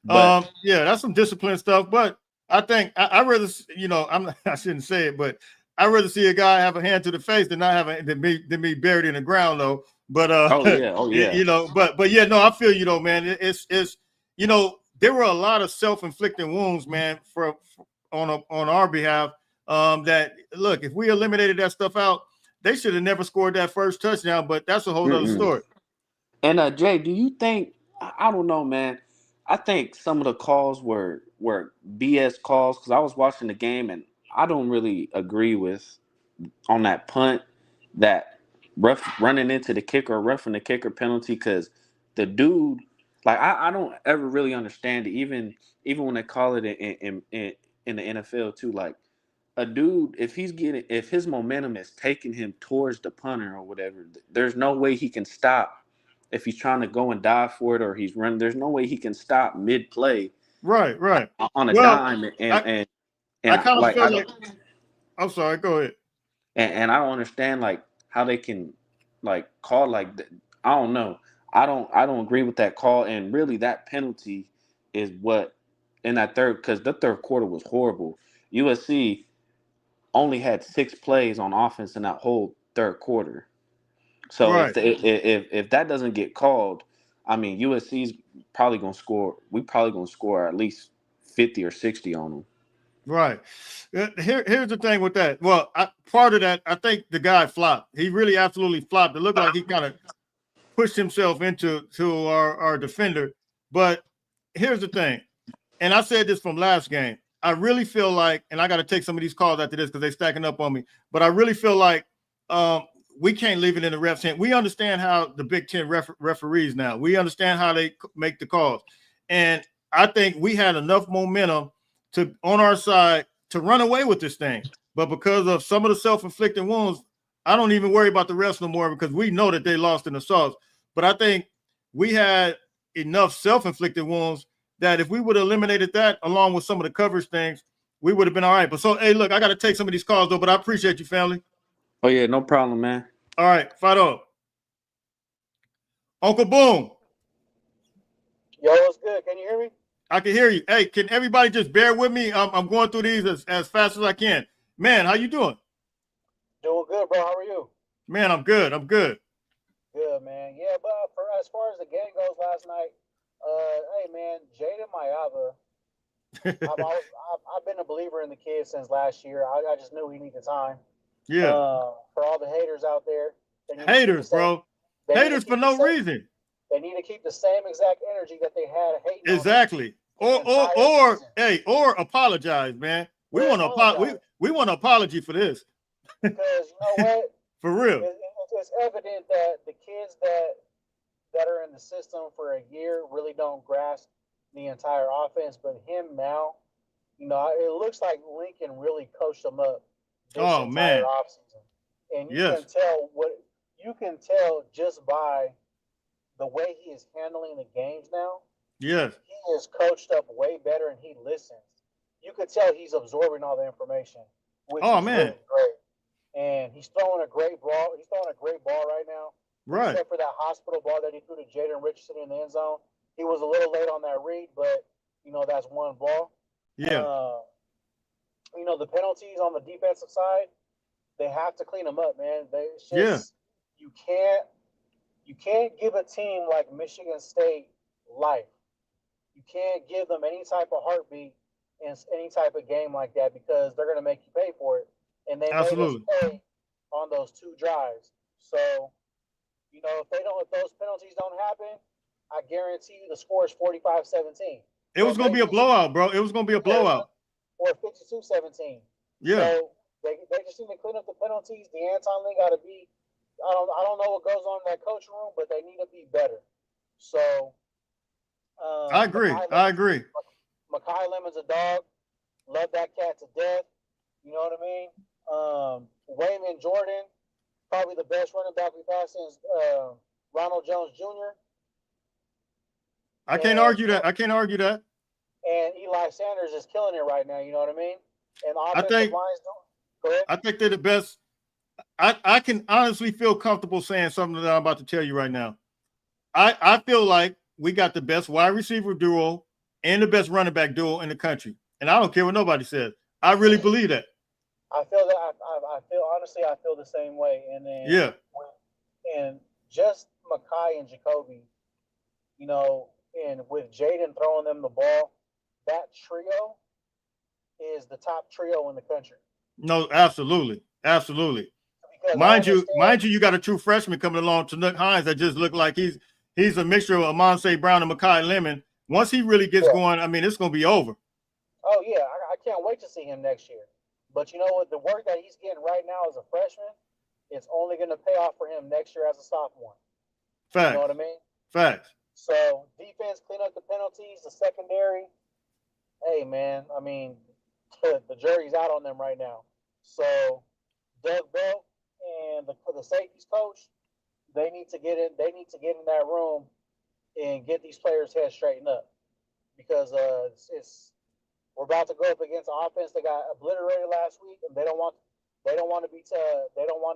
But Yeah, that's some discipline stuff. But I think I rather, I shouldn't say it, but I'd rather see a guy have a hand to the face than not have than me buried in the ground though. But oh yeah. but yeah, no, I feel you though, man. It's there were a lot of self-inflicted wounds, man, on our behalf. That look, if we eliminated that stuff out, they should have never scored that first touchdown. But that's a whole other story. And Jay, do you think I don't know, man? I think some of the calls were BS calls because I was watching the game and I don't really agree with on that punt that running into the kicker or roughing the kicker penalty because the dude like I don't ever really understand it even when they call it in the NFL too like a dude if his momentum is taking him towards the punter or whatever there's no way he can stop if he's trying to go and dive for it or he's running there's no way he can stop mid play Right. on a Well, dime I kind of like feel like I'm sorry, go ahead. and I don't understand like how they can like call like I don't know. I don't agree with that call and really that penalty is what in that third because the third quarter was horrible. USC only had 6 plays on offense in that whole third quarter. So Right. if that doesn't get called, I mean USC's probably gonna score. We probably gonna score at least 50 or 60 on them. Right. Here's the thing with that. Well, part of that, I think the guy flopped. He really absolutely flopped. It looked like he kind of pushed himself into our defender. But here's the thing, and I said this from last game. I really feel like, and I got to take some of these calls after this because they're stacking up on me. But I really feel like we can't leave it in the refs' hand. We understand how the Big Ten referees now. We understand how they make the calls, and I think we had enough momentum on our side to run away with this thing. But because of some of the self-inflicted wounds, I don't even worry about the refs no more because we know that they lost in the sauce. But I think we had enough self-inflicted wounds that if we would have eliminated that along with some of the coverage things, we would have been all right. But so, hey, look, I got to take some of these calls though, but I appreciate you, family. Oh yeah, no problem, man. All right, fight up. Uncle Boom. Yo, what's good? Can you hear me? I can hear you. Hey, can everybody just bear with me? I'm going through these as fast as I can. Man, how you doing? Doing good, bro. How are you? Man, I'm good. Good, man. Yeah, but as far as the game goes last night, hey, man, Jaden Mayava, I've been a believer in the kid since last year. I just knew he needed time. Yeah. For all the haters out there. Haters, bro. Haters for no reason. They need to keep the same exact energy that they had hating. Exactly. Or apologize, man. We want an apology for this. Because you know what? For real. It's evident that the kids that are in the system for a year really don't grasp the entire offense. But him now, it looks like Lincoln really coached him up this entire offseason. And you can tell just by the way he is handling the games now. Yes. He is coached up way better and he listens. You could tell he's absorbing all the information, which is really great. And he's throwing a great ball. He's throwing a great ball right now. Right. Except for that hospital ball that he threw to Jaden Richardson in the end zone. He was a little late on that read, but, that's one ball. Yeah. The penalties on the defensive side, they have to clean them up, man. You can't give a team like Michigan State life. You can't give them any type of heartbeat in any type of game like that because they're going to make you pay for it. And they made us pay on those 2 drives. So, if those penalties don't happen, I guarantee you the score is 45-17. It was going to be a blowout, bro. It was going to be a blowout. Or 52-17. Yeah. So they just need to clean up the penalties. The Anton Lee got to be I don't know what goes on in that coaching room, but they need to be better. So I agree. I agree. Makai Lemon's a dog. Love that cat to death. You know what I mean? Wayman Jordan, probably the best running back we've had since Ronald Jones Jr. I can't argue that. I can't argue that. And Eli Sanders is killing it right now. You know what I mean? And the offensive line's doing. Go ahead. I think they're the best. I can honestly feel comfortable saying something that I'm about to tell you right now. I feel like we got the best wide receiver duo and the best running back duo in the country. And I don't care what nobody says. I really believe that. I feel that. I feel honestly. I feel the same way. And then yeah, and just Makai and Jacoby, you know, and with Jaden throwing them the ball, that trio is the top trio in the country. No, absolutely, absolutely. Because mind you, you got a true freshman coming along, Tanuk Hines, that just looked like he's a mixture of Amon Brown and Makai Lemon. Once he really gets going, I mean, it's going to be over. Oh yeah, I can't wait to see him next year. But you know what? The work that he's getting right now as a freshman, it's only going to pay off for him next year as a sophomore. Facts. You know what I mean? Facts. So defense, clean up the penalties, the secondary. Hey man, I mean, the jury's out on them right now. So Doug Belt and the safeties coach, they need to get in. They need to get in that room and get these players' heads straightened up because we're about to go up against an offense that got obliterated last week, and they don't want to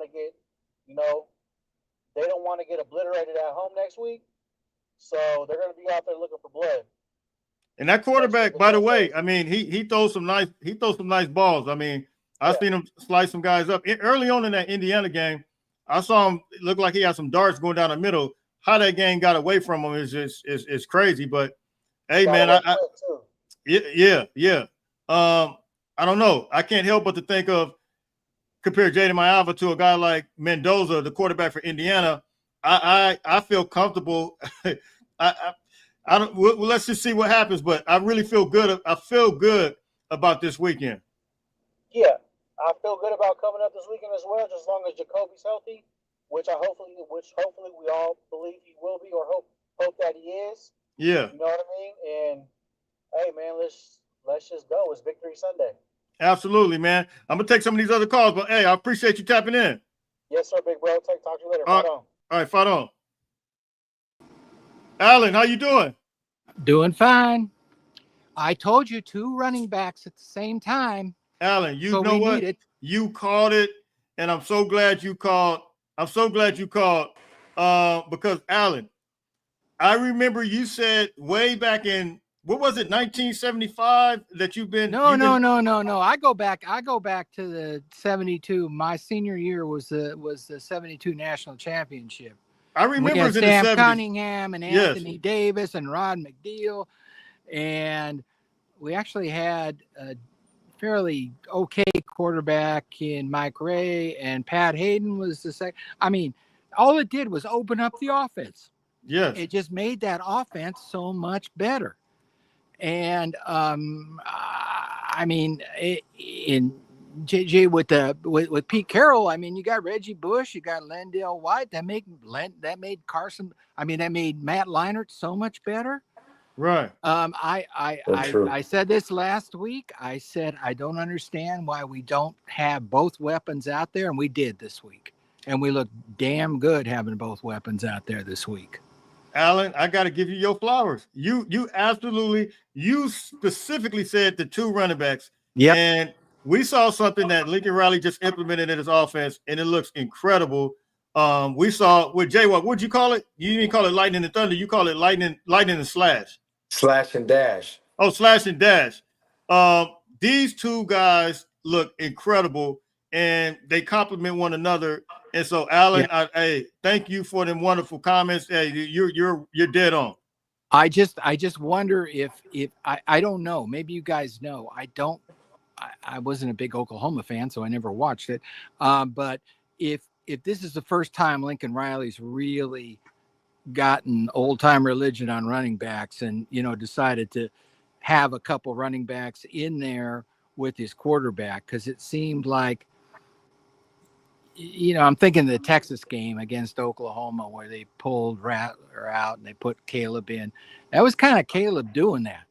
get, you know, they don't want to get obliterated at home next week. So they're going to be out there looking for blood. And that quarterback, by the way, I mean, he throws some nice balls. I mean, I've seen him slice some guys up early on in that Indiana game. I saw him look like he had some darts going down the middle. How that game got away from him is crazy. But hey, man, yeah. I don't know. I can't help but to think of compare Jaden Mayava to a guy like Mendoza, the quarterback for Indiana. I feel comfortable. I don't. Well, let's just see what happens. But I really feel good. I feel good about this weekend. Yeah, I feel good about coming up this weekend as well. Just as long as Jacoby's healthy, which hopefully we all believe he will be, or hope that he is. Yeah. You know what I mean? And hey, man, let's just go. It's Victory Sunday. Absolutely, man. I'm gonna take some of these other calls, but hey, I appreciate you tapping in. Yes, sir, big bro. Talk to you later. Fight on. All right, fight on. Alan, how you doing? Doing fine. I told you 2 running backs at the same time. Alan, you know what? You called it, and I'm so glad you called. Because Alan, I remember you said way back in, what was it, 1975 that you've been. No. I go back to the 72. My senior year was the 72 national championship. I remember it was in Sam the 70s. Cunningham and Anthony Davis and Rod McNeil. And we actually had a fairly okay quarterback in Mike Ray, and Pat Hayden was the second. I mean, all it did was open up the offense. Yes. It just made that offense so much better. And I mean, in JJ with Pete Carroll, I mean, you got Reggie Bush, you got Lendale White. That made Carson. I mean, that made Matt Leinart so much better. Right. I said this last week. I said I don't understand why we don't have both weapons out there, and we did this week, and we look damn good having both weapons out there this week. Alan, I got to give you your flowers. You specifically said the 2 running backs. Yeah. And we saw something that Lincoln Riley just implemented in his offense, and it looks incredible. We saw with J-Walk, what'd you call it? You didn't call it lightning and thunder. You call it lightning and slash. Slash and dash. Oh, slash and dash. These 2 guys look incredible, and they complement one another. And so, Alan, hey, thank you for them wonderful comments. Hey, you're dead on. I just wonder if I don't know. Maybe you guys know. I wasn't a big Oklahoma fan, so I never watched it. But if this is the first time Lincoln Riley's really gotten old time religion on running backs, and decided to have a couple running backs in there with his quarterback, because it seemed like I'm thinking the Texas game against Oklahoma where they pulled Rattler out and they put Caleb in. That was kind of Caleb doing that,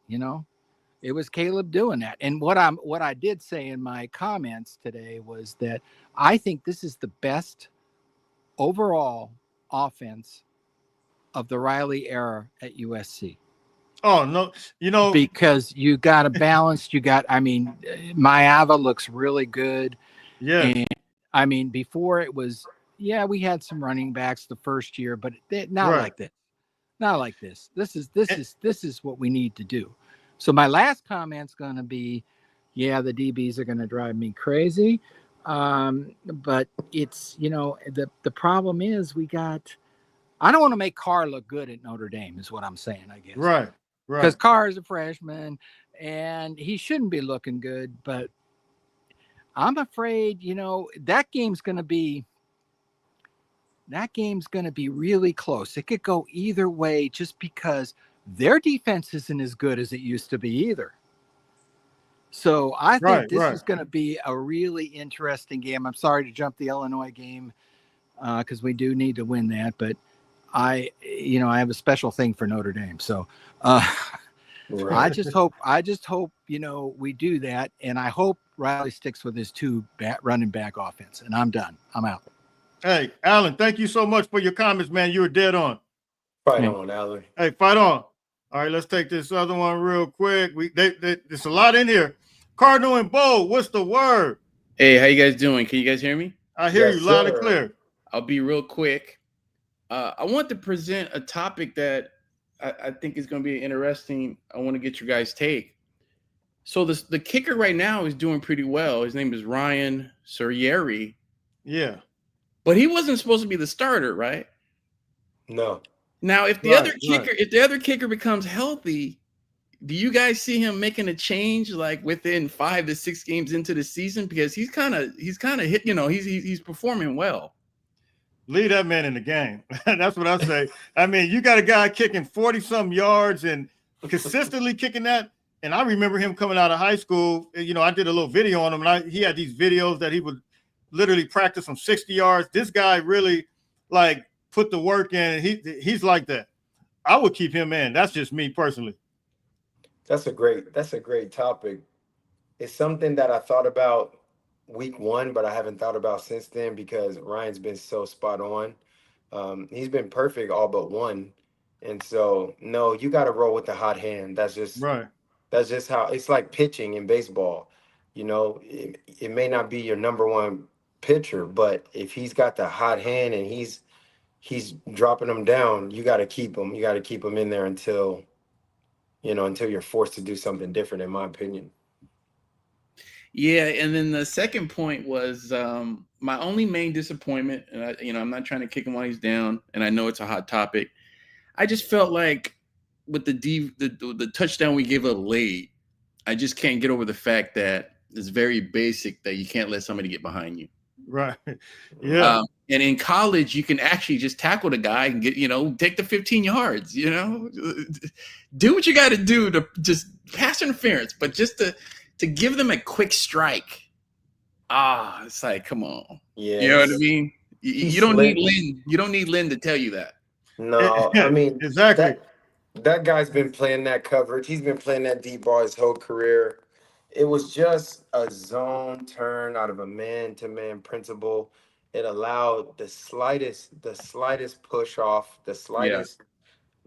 It was Caleb doing that. And what I did say in my comments today was that I think this is the best overall offense of the Riley era at USC. Oh no, because you got a balance. Maava looks really good. yeah, And before it was, we had some running backs the first year, but not right. like this. Not like this. This is what we need to do. So my last comment's going to be, the DBs are going to drive me crazy. But it's, the problem is I don't want to make Carr look good at Notre Dame is what I'm saying, I guess. Right. Because Carr is a freshman and he shouldn't be looking good, but I'm afraid, that game's going to be really close. It could go either way just because their defense isn't as good as it used to be either. So I think this is going to be a really interesting game. I'm sorry to jump the Illinois game because we do need to win that, but I have a special thing for Notre Dame. So I just hope, we do that. And I hope Riley sticks with his two running back offense. And I'm done. I'm out. Hey, Alan, thank you so much for your comments, man. You were dead on. Fight on, Alan. Hey, fight on. All right, let's take this other one real quick. There's a lot in here. Cardinal and Bo, what's the word? Hey, how you guys doing? Can you guys hear me? I hear you loud and clear. I'll be real quick. I want to present a topic that I think is going to be interesting. I want to get your guys' take. So the kicker right now is doing pretty well. His name is Ryan Surieri. Yeah. But he wasn't supposed to be the starter, right? No. Now, if the other kicker becomes healthy, do you guys see him making a change like within 5 to 6 games into the season? Because he's kind of hit, he's performing well. Leave that man in the game. That's what I say. You got a guy kicking 40-some yards and consistently kicking that. And I remember him coming out of high school. I did a little video on him, and he had these videos that he would literally practice from 60 yards. This guy really put the work in. He's like that. I would keep him in. That's just me personally. That's a great topic. It's something that I thought about week 1, but I haven't thought about since then because Ryan's been so spot on. He's been perfect all but one. And so, no, you got to roll with the hot hand. That's just right. That's just how it's like pitching in baseball. It may not be your number one pitcher, but if he's got the hot hand and he's dropping them down, you got to keep him. You got to keep him in there until you're forced to do something different, in my opinion. Yeah, and then the second point was my only main disappointment, and I'm not trying to kick him while he's down, and I know it's a hot topic. I just felt like with the touchdown we gave up late, I just can't get over the fact that it's very basic that you can't let somebody get behind you. Right. Yeah. And in college, you can actually just tackle the guy and get, take the 15 yards, do what you got to do to just pass interference, but just to give them a quick strike. It's like, come on. Yeah. You know what I mean? You don't need Lynn. You don't need Lynn to tell you that. No, exactly. That guy's been playing that coverage. He's been playing that deep ball his whole career. It was just a zone turn out of a man-to-man principle. It allowed the slightest push off, the slightest,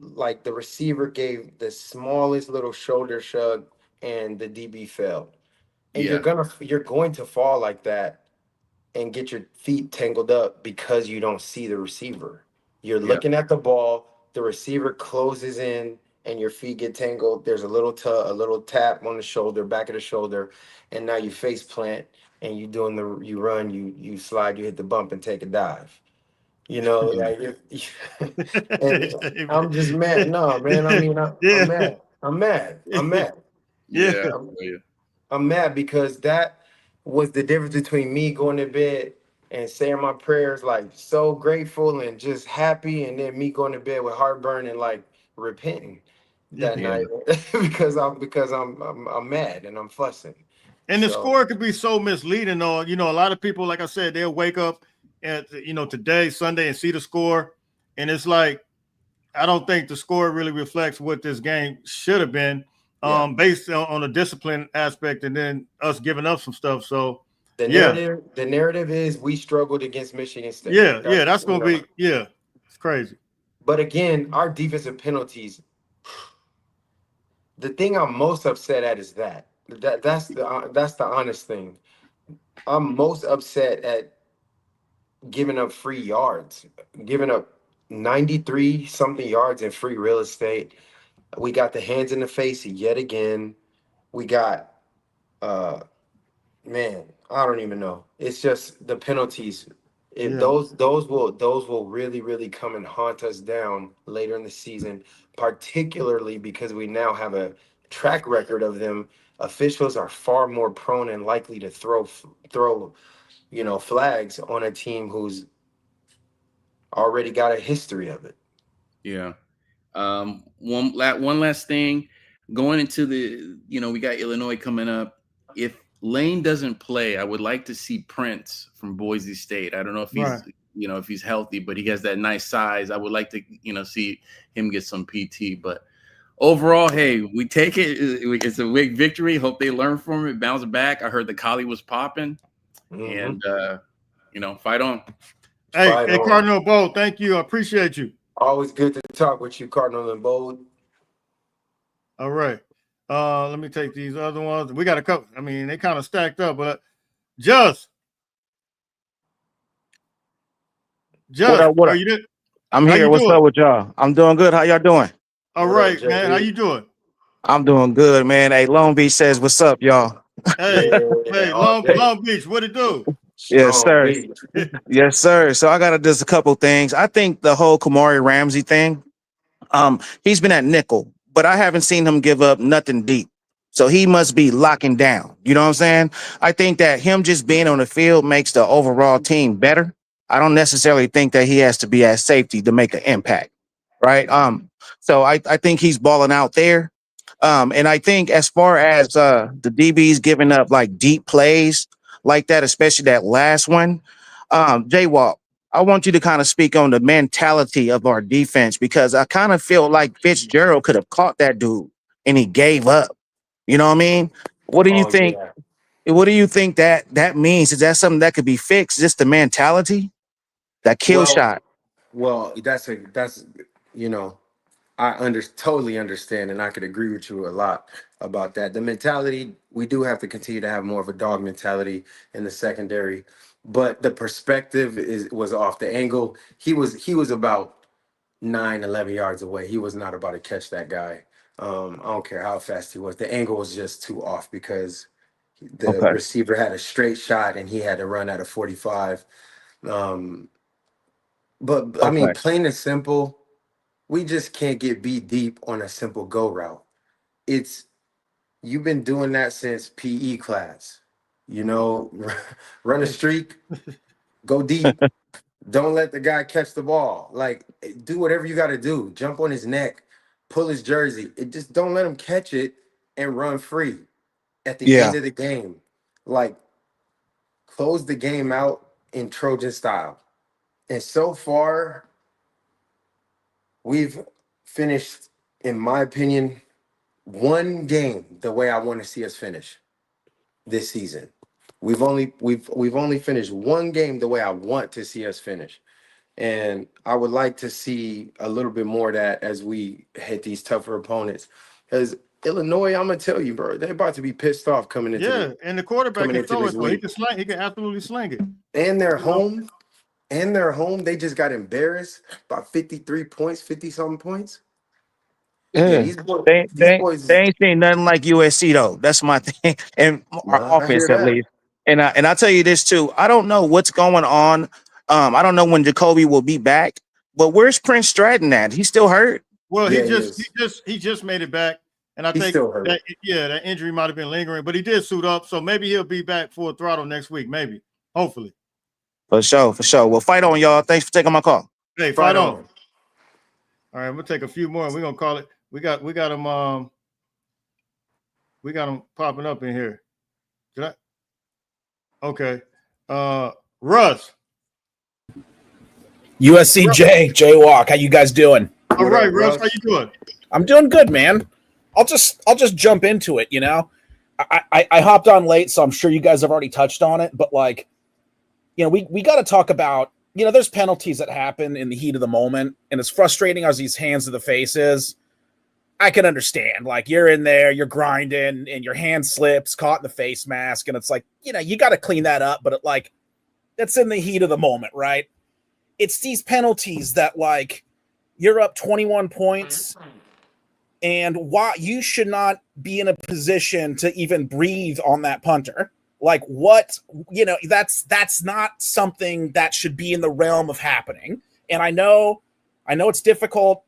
like the receiver gave the smallest little shoulder shrug, and the DB failed. And you're going to fall like that and get your feet tangled up because you don't see the receiver. You're looking at the ball, the receiver closes in, and your feet get tangled. There's a little tap on the shoulder, back of the shoulder, and now you face plant and you run, you slide, you hit the bump and take a dive. And I'm just mad. No, man. I'm mad. Yeah. I'm mad because that was the difference between me going to bed and saying my prayers like so grateful and just happy, and then me going to bed with heartburn and like repenting that night because I'm mad and I'm fussing. And the score could be so misleading, though. A lot of people, like I said, they'll wake up at today, Sunday, and see the score, and it's like I don't think the score really reflects what this game should have been, based on the discipline aspect, and then us giving up some stuff. So The narrative is we struggled against Michigan State. That's gonna be it's crazy. But again, our defensive penalties. The thing I'm most upset at is that's the honest thing. I'm most upset at giving up free yards, giving up 93 something yards in free real estate. We got the hands in the face yet again. We got man, I don't even know. It's just the penalties. If those will really, really come and haunt us down later in the season, particularly because we now have a track record of them. Officials are far more prone and likely to throw flags on a team who's already got a history of it. Yeah. One last thing, going into the, we got Illinois coming up. If Lane doesn't play, I would like to see Prince from Boise State. I don't know if he's, if he's healthy, but he has that nice size. I would like to, see him get some PT. But overall, hey, we take it. It's a big victory. Hope they learn from it, bounce back. I heard the collie was popping, and fight on. Hey, Cardinal Bold, thank you. I appreciate you. Always good to talk with you, Cardinal and Bold. All right. Let me take these other ones. We got a couple. I mean, they kind of stacked up, but Just, what are you there? I'm here. What's up with y'all? I'm doing good. How y'all doing? All right, man. How you doing? I'm doing good, man. Hey, Long Beach says, what's up, y'all? Hey, Long Beach, what it do? Yes, sir. Yes, sir. So I got just a couple things. I think the whole Kamari Ramsey thing, he's been at nickel, but I haven't seen him give up nothing deep. So he must be locking down. You know what I'm saying? I think that him just being on the field makes the overall team better. I don't necessarily think that he has to be at safety to make an impact. Right. So I think he's balling out there. And I think as far as the DBs giving up like deep plays like that, especially that last one, Jaywalk, I want you to kind of speak on the mentality of our defense, because I kind of feel like Fitzgerald could have caught that dude and he gave up. You know what I mean? What do you think? Yeah. What do you think that means? Is that something that could be fixed? Just the mentality, that kill shot. Well, that's I totally understand, and I could agree with you a lot about that. The mentality, we do have to continue to have more of a dog mentality in the secondary, but the perspective was off. The angle, he was about 9-11 yards away. He was not about to catch that guy. I don't care how fast he was. The angle was just too off because the receiver had a straight shot and he had to run at a 45. But I mean, plain and simple, we just can't get beat deep on a simple go route. You've been doing that since PE class. Run a streak, go deep. Don't let the guy catch the ball. Like, do whatever you got to do. Jump on his neck, pull his jersey. Just don't let him catch it and run free at the end of the game. Like, close the game out in Trojan style. And so far, we've finished, in my opinion, one game the way I want to see us finish this season. We've only finished one game the way I want to see us finish. And I would like to see a little bit more of that as we hit these tougher opponents. Because Illinois, I'm gonna tell you, bro, they're about to be pissed off coming into and the quarterback can throw it, so he can sling. He can absolutely sling it. And they're home. They just got embarrassed by 53 points, 50-something points. Yeah, these boys, they ain't seen nothing like USC though. That's my thing, and our offense at least. And I tell you this too. I don't know what's going on. I don't know when Jacoby will be back. But where's Prince Stratton at? He's still hurt. Well, he just made it back, and I think that injury might have been lingering, but he did suit up, so maybe he'll be back full throttle next week. Maybe, hopefully. For sure. Well, fight on, y'all. Thanks for taking my call. Hey, fight on. All right, we'll take a few more. We're gonna call it. We got them popping up in here. Okay. Russ. USCJ, Jaywalk, how you guys doing? All What right, up, Russ, Russ? how you doing? I'm doing good, man. I'll just jump into it. I hopped on late, so I'm sure you guys have already touched on it. But we got to talk about there's penalties that happen in the heat of the moment, and as frustrating as these hands to the face is, I can understand. Like you're in there, you're grinding, and your hand slips, caught in the face mask, and it's like you got to clean that up. But that's in the heat of the moment, right? It's these penalties that you're up 21 points and why you should not be in a position to even breathe on that punter. That's not something that should be in the realm of happening. And I know it's difficult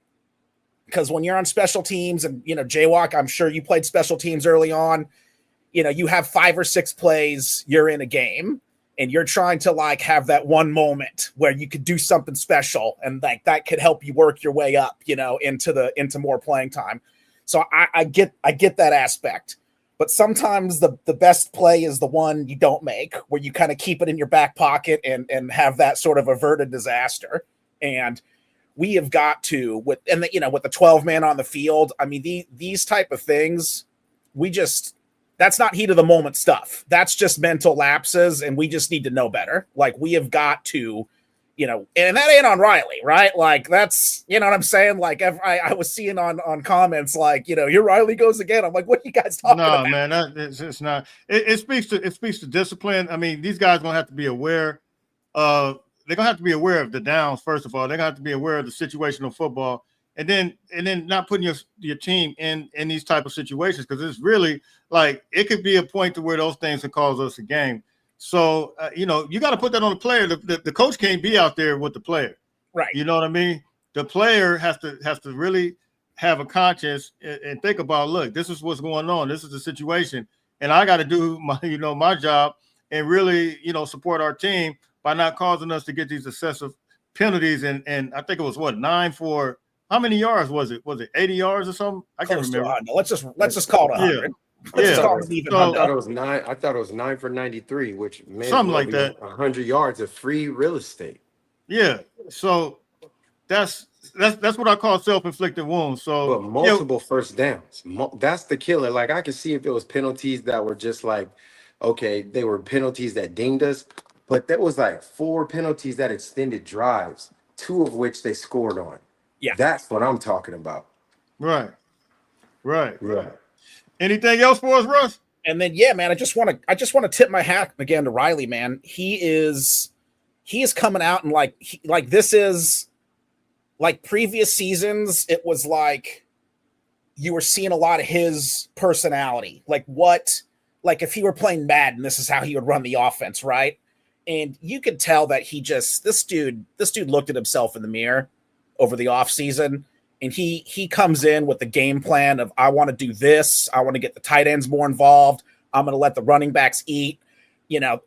because when you're on special teams and Jaywalk, I'm sure you played special teams early on, you have 5 or 6 plays, you're in a game and you're trying to have that one moment where you could do something special and that could help you work your way up, into more playing time. So I get that aspect, but sometimes the best play is the one you don't make, where you kind of keep it in your back pocket and have that sort of averted disaster. And we have got to with the 12 man on the field. I mean, these type of things, that's not heat of the moment stuff. That's just mental lapses, and we just need to know better. We have got to, and that ain't on Riley, right? That's, what I'm saying? I was seeing on comments, here Riley goes again. I'm like, what are you guys talking about? No, man, it's not. It speaks to discipline. I mean, these guys gonna have to be aware. They're gonna have to be aware of the downs. First of all, they're gonna have to be aware of the situational football. And then not putting your team in these type of situations, because it's really it could be a point to where those things can cause us a game. So you got to put that on the player. The coach can't be out there with the player, right? You know what I mean? The player has to really have a conscience and think about, look, this is what's going on. This is the situation, and I got to do my job and really support our team by not causing us to get these excessive penalties. And I think it was 9 for. How many yards was it? Was it 80 yards or something? I can't remember. Let's just call it 100. Yeah. I thought it was 9. I thought it was 9 for 93, which meant something like that. 100 yards of free real estate. Yeah. So that's what I call self-inflicted wounds. So, but multiple first downs. That's the killer. I could see if it was penalties that were just okay, they were penalties that dinged us, but there was 4 penalties that extended drives, 2 of which they scored on. Yeah, that's what I'm talking about. Right. Anything else for us, Russ? And then, man, I just want to tip my hat again to Riley, man. He is coming out and this is previous seasons. It was you were seeing a lot of his personality. If he were playing Madden, this is how he would run the offense, right? And you could tell that this dude looked at himself in the mirror over the offseason, and he comes in with the game plan of, I want to do this. I want to get the tight ends more involved. I'm going to let the running backs eat. The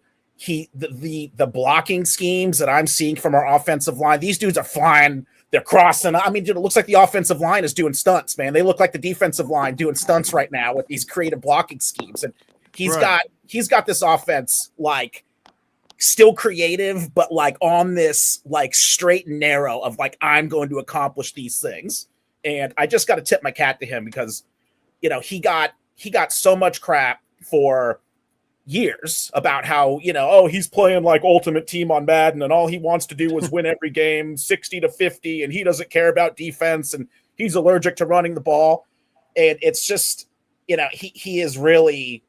blocking schemes that I'm seeing from our offensive line, these dudes are flying. They're crossing. I mean, it looks like the offensive line is doing stunts, man. They look like the defensive line doing stunts right now with these creative blocking schemes. And he's got this offense still creative, but on this straight and narrow of I'm going to accomplish these things. And I just got to tip my cap to him because he got so much crap for years about how he's playing ultimate team on Madden and all he wants to do is win every game 60-50 and he doesn't care about defense and he's allergic to running the ball. And it's just he is really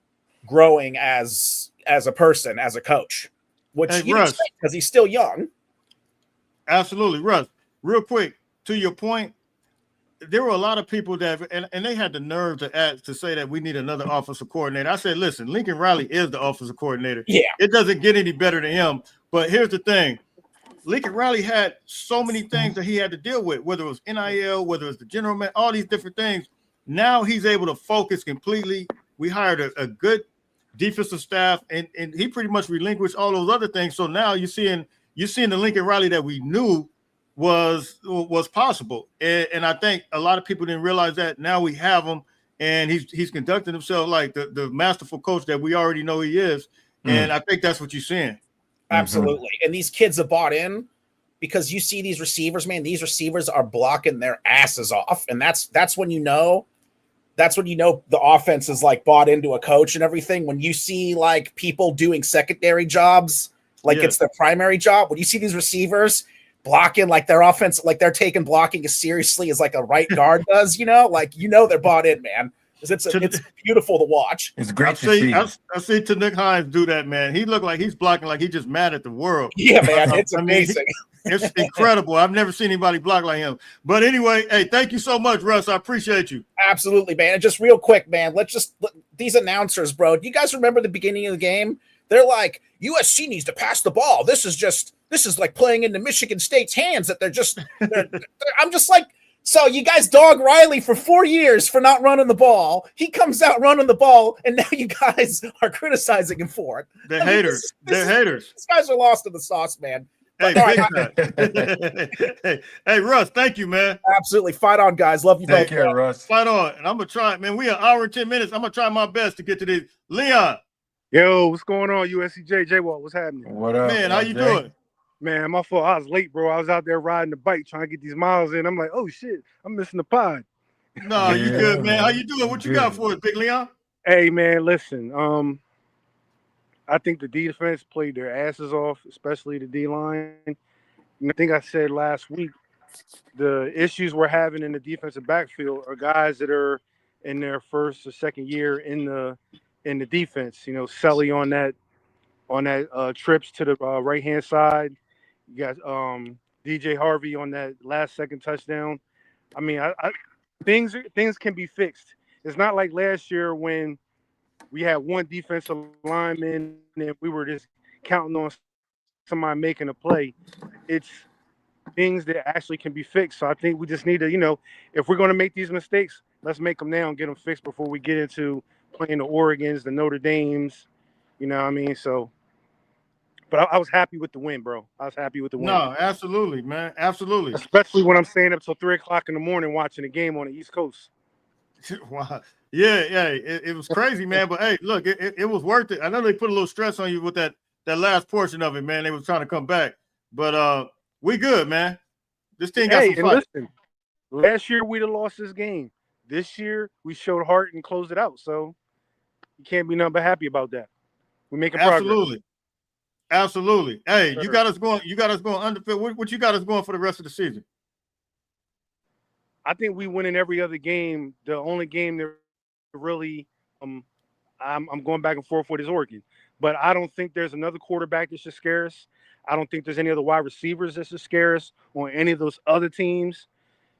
growing as a person, as a coach. Which because he's still young. Absolutely, Russ. Real quick, to your point, there were a lot of people that, and they had the nerve to say that we need another offensive coordinator. I said, listen, Lincoln Riley is the offensive coordinator. Yeah. It doesn't get any better than him. But here's the thing. Lincoln Riley had so many things that he had to deal with, whether it was NIL, whether it was the general man, all these different things. Now he's able to focus completely. We hired a good defensive staff, and he pretty much relinquished all those other things. So now you're seeing the Lincoln Riley that we knew was possible. And I think a lot of people didn't realize that. Now we have him, and he's conducting himself like the masterful coach that we already know he is. And I think that's what you're seeing. Absolutely. And these kids have bought in. because you see these receivers, man, these receivers are blocking their asses off. And that's when you know the offense is like bought into a coach and everything. When you see like people doing secondary jobs, like it's their primary job. When you see these receivers blocking like their offense, like they're taking blocking as seriously as like a right guard does, they're bought in, man. It's beautiful to watch. It's great to see. I see Nick Hines do that, man. He looked like he's blocking like he's just mad at the world. Yeah, man, it's amazing. It's incredible. I've never seen anybody block like him. But anyway, hey, thank you so much, Russ. I appreciate you. Absolutely, man. And just real quick, man, these announcers, bro. Do you guys remember the beginning of the game? They're like, USC needs to pass the ball. This is like playing into Michigan State's hands. I'm just like, so you guys dog Riley for 4 years for not running the ball. He comes out running the ball, and now you guys are criticizing him for it. They're haters. They're haters. These guys are lost in the sauce, man. Hey, hey, Russ, thank you, man. Absolutely. Fight on, guys. Love you both. Take care, Russ. Fight on. And I'm going to try, man. We are an hour and 10 minutes. I'm going to try my best to get to this. Leon. Yo, what's going on, USC J-Walk? What's happening? What up? Man, how you doing? Man, my fault. I was late, bro. I was out there riding the bike trying to get these miles in. I'm like, oh, shit, I'm missing the pod. No, you good, man. How you doing? What you got for us, Big Leon? Hey, man, listen. I think the defense played their asses off, especially the D-line. And I think I said last week, the issues we're having in the defensive backfield are guys that are in their first or second year in the defense. You know, Sully on that trips to the right-hand side. You got DJ Harvey on that last second touchdown. I mean, things can be fixed. It's not like last year when we had one defensive lineman and we were just counting on somebody making a play. It's things that actually can be fixed. So I think we just need to, if we're going to make these mistakes, let's make them now and get them fixed before we get into playing the Oregons, the Notre Dames. You know what I mean? So, but I was happy with the win, bro. I was happy with the win. No, absolutely, man. Absolutely. Especially when I'm staying up till 3 o'clock in the morning watching a game on the East Coast. Wow. Yeah. It was crazy, man. But hey, look, it was worth it. I know they put a little stress on you with that last portion of it, man. They was trying to come back. But we good, man. This team got some fight. Listen, last year we'd have lost this game. This year we showed heart and closed it out. So you can't be nothing but happy about that. We're making progress. Absolutely. Hey, sure. You got us going undefeated. What you got us going for the rest of the season? I think we win in every other game. The only game that really I'm going back and forth with is Oregon. But I don't think there's another quarterback that should scare us. I don't think there's any other wide receivers that should scare us on any of those other teams.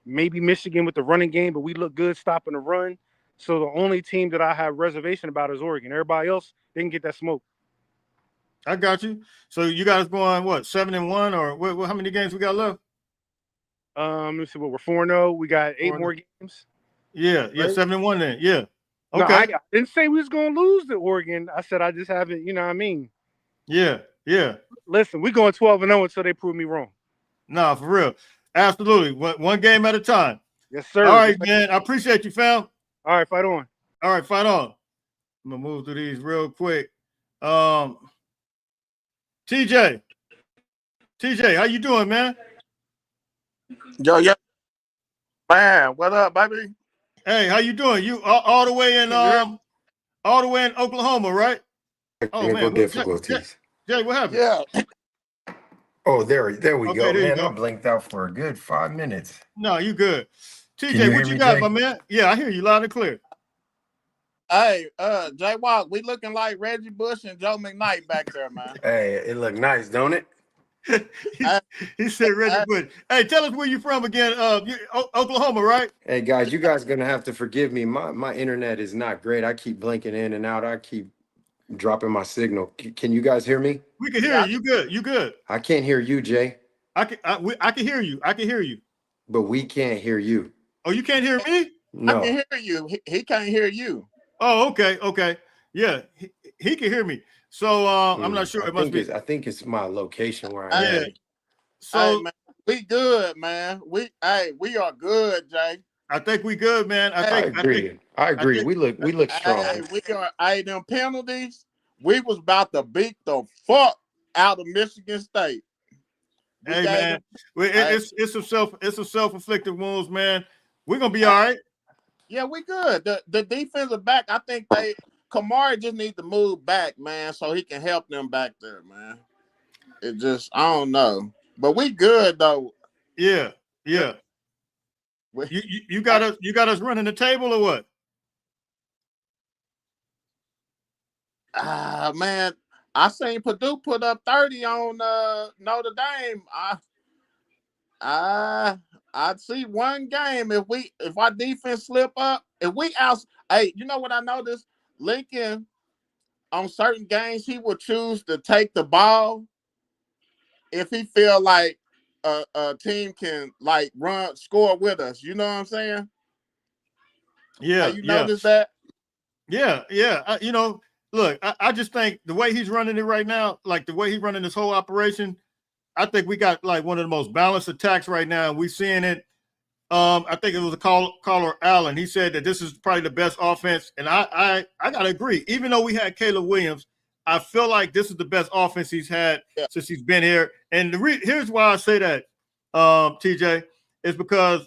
Maybe Michigan with the running game, but we look good stopping the run. So the only team that I have reservation about is Oregon. Everybody else, they can get that smoke. I got you. So you guys going what, 7-1, or how many games we got left? Let me see. What we're 4-0. We got 8 more games. Yeah, right? 7-1 then. Yeah. Okay. No, I didn't say we was gonna lose to Oregon. I said I just haven't. You know what I mean? Yeah. Listen, we going 12-0 until they prove me wrong. Nah, for real. Absolutely. One game at a time. Yes, sir. All right, man. I appreciate you, fam. All right, fight on. All right, fight on. I'm gonna move through these real quick. TJ, how you doing, man? Yo, man, what up, baby? Hey, how you doing? You all the way in Oklahoma, right? Oh man, difficulties. Jay, what happened? Yeah. Oh, there we Okay, go. there you Man, go. I blinked out for a good 5 minutes. No, you good. you TJ, hear what you me, got, Jay? my man? Yeah, I hear you loud and clear. Hey, J-Walk, we looking like Reggie Bush and Joe McKnight back there, man. Hey, it looked nice, don't it? he said Reggie Bush. Hey, tell us where you from again. Oklahoma, right? Hey guys, you guys gonna have to forgive me. My internet is not great. I keep blinking in and out. I keep dropping my signal. Can you guys hear me? We can hear you. You good. I can't hear you, Jay. I can hear you. I can hear you. But we can't hear you. Oh, you can't hear me? No. I can hear you. He can't hear you. Oh, okay. Yeah, he can hear me. So I'm not sure. I think it's my location where I am. So hey, man, we good, man. We are good, Jay. I think we good, man. I agree. We look strong. Hey, we are. Them penalties. We was about to beat the fuck out of Michigan State. We Hey gave man, them. it's a self-inflicted wounds, man. We're gonna be I, all right. yeah, we good. The defensive back, I think Kamari just need to move back, man, so he can help them back there, man. It just I don't know, but we good though. Yeah, Yeah, yeah. we, You got us running the table or what? man, I seen Purdue put up 30 on Notre Dame. I I'd see one game if our defense slip up, if we out. Hey, you know what I noticed? Lincoln on certain games he will choose to take the ball if he feel like a team can like score with us. You know what I'm saying? Have Yeah, you yeah, noticed that? yeah, yeah. Look, I just think the way he's running it right now, like the way he's running this whole operation, I think we got like one of the most balanced attacks right now, and we're seeing it. I think it was a caller Allen. He said that this is probably the best offense, and I gotta agree. Even though we had Caleb Williams, I feel like this is the best offense he's had Yeah. since he's been here. And here's why I say that, TJ, is because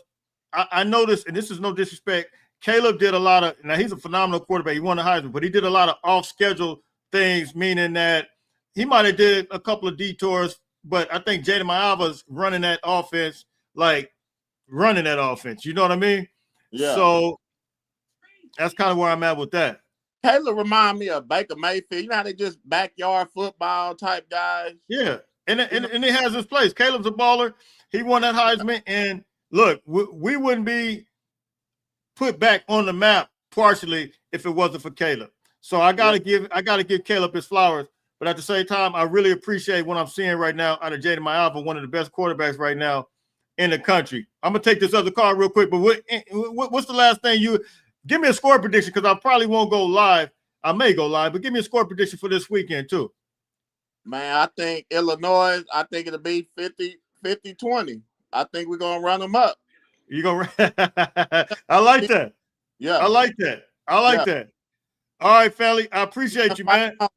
I noticed, and this is no disrespect, Caleb did a lot of. Now he's a phenomenal quarterback. He won the Heisman, but he did a lot of off-schedule things, meaning that he might have did a couple of detours. But I think Jaden Maiava's running that offense like. Running that offense. You know what I mean? Yeah. So that's kind of where I'm at with that. Caleb remind me of Baker Mayfield. You know how they just backyard football type guys? Yeah. And he has his place. Caleb's a baller. He won that Heisman. And look, we wouldn't be put back on the map partially if it wasn't for Caleb. So I gotta give Caleb his flowers. But at the same time, I really appreciate what I'm seeing right now out of Jaden Maiava, one of the best quarterbacks right now in the country. I'm gonna take this other card real quick, but what's the last thing you give me a score prediction? Because I probably won't go live. I may go live, but give me a score prediction for this weekend too. Man, I think Illinois, I think it'll be 50-20. I think we're gonna run them up. You gonna I like that. Yeah. I like that. I like that. All right, Felly. I appreciate you, man. All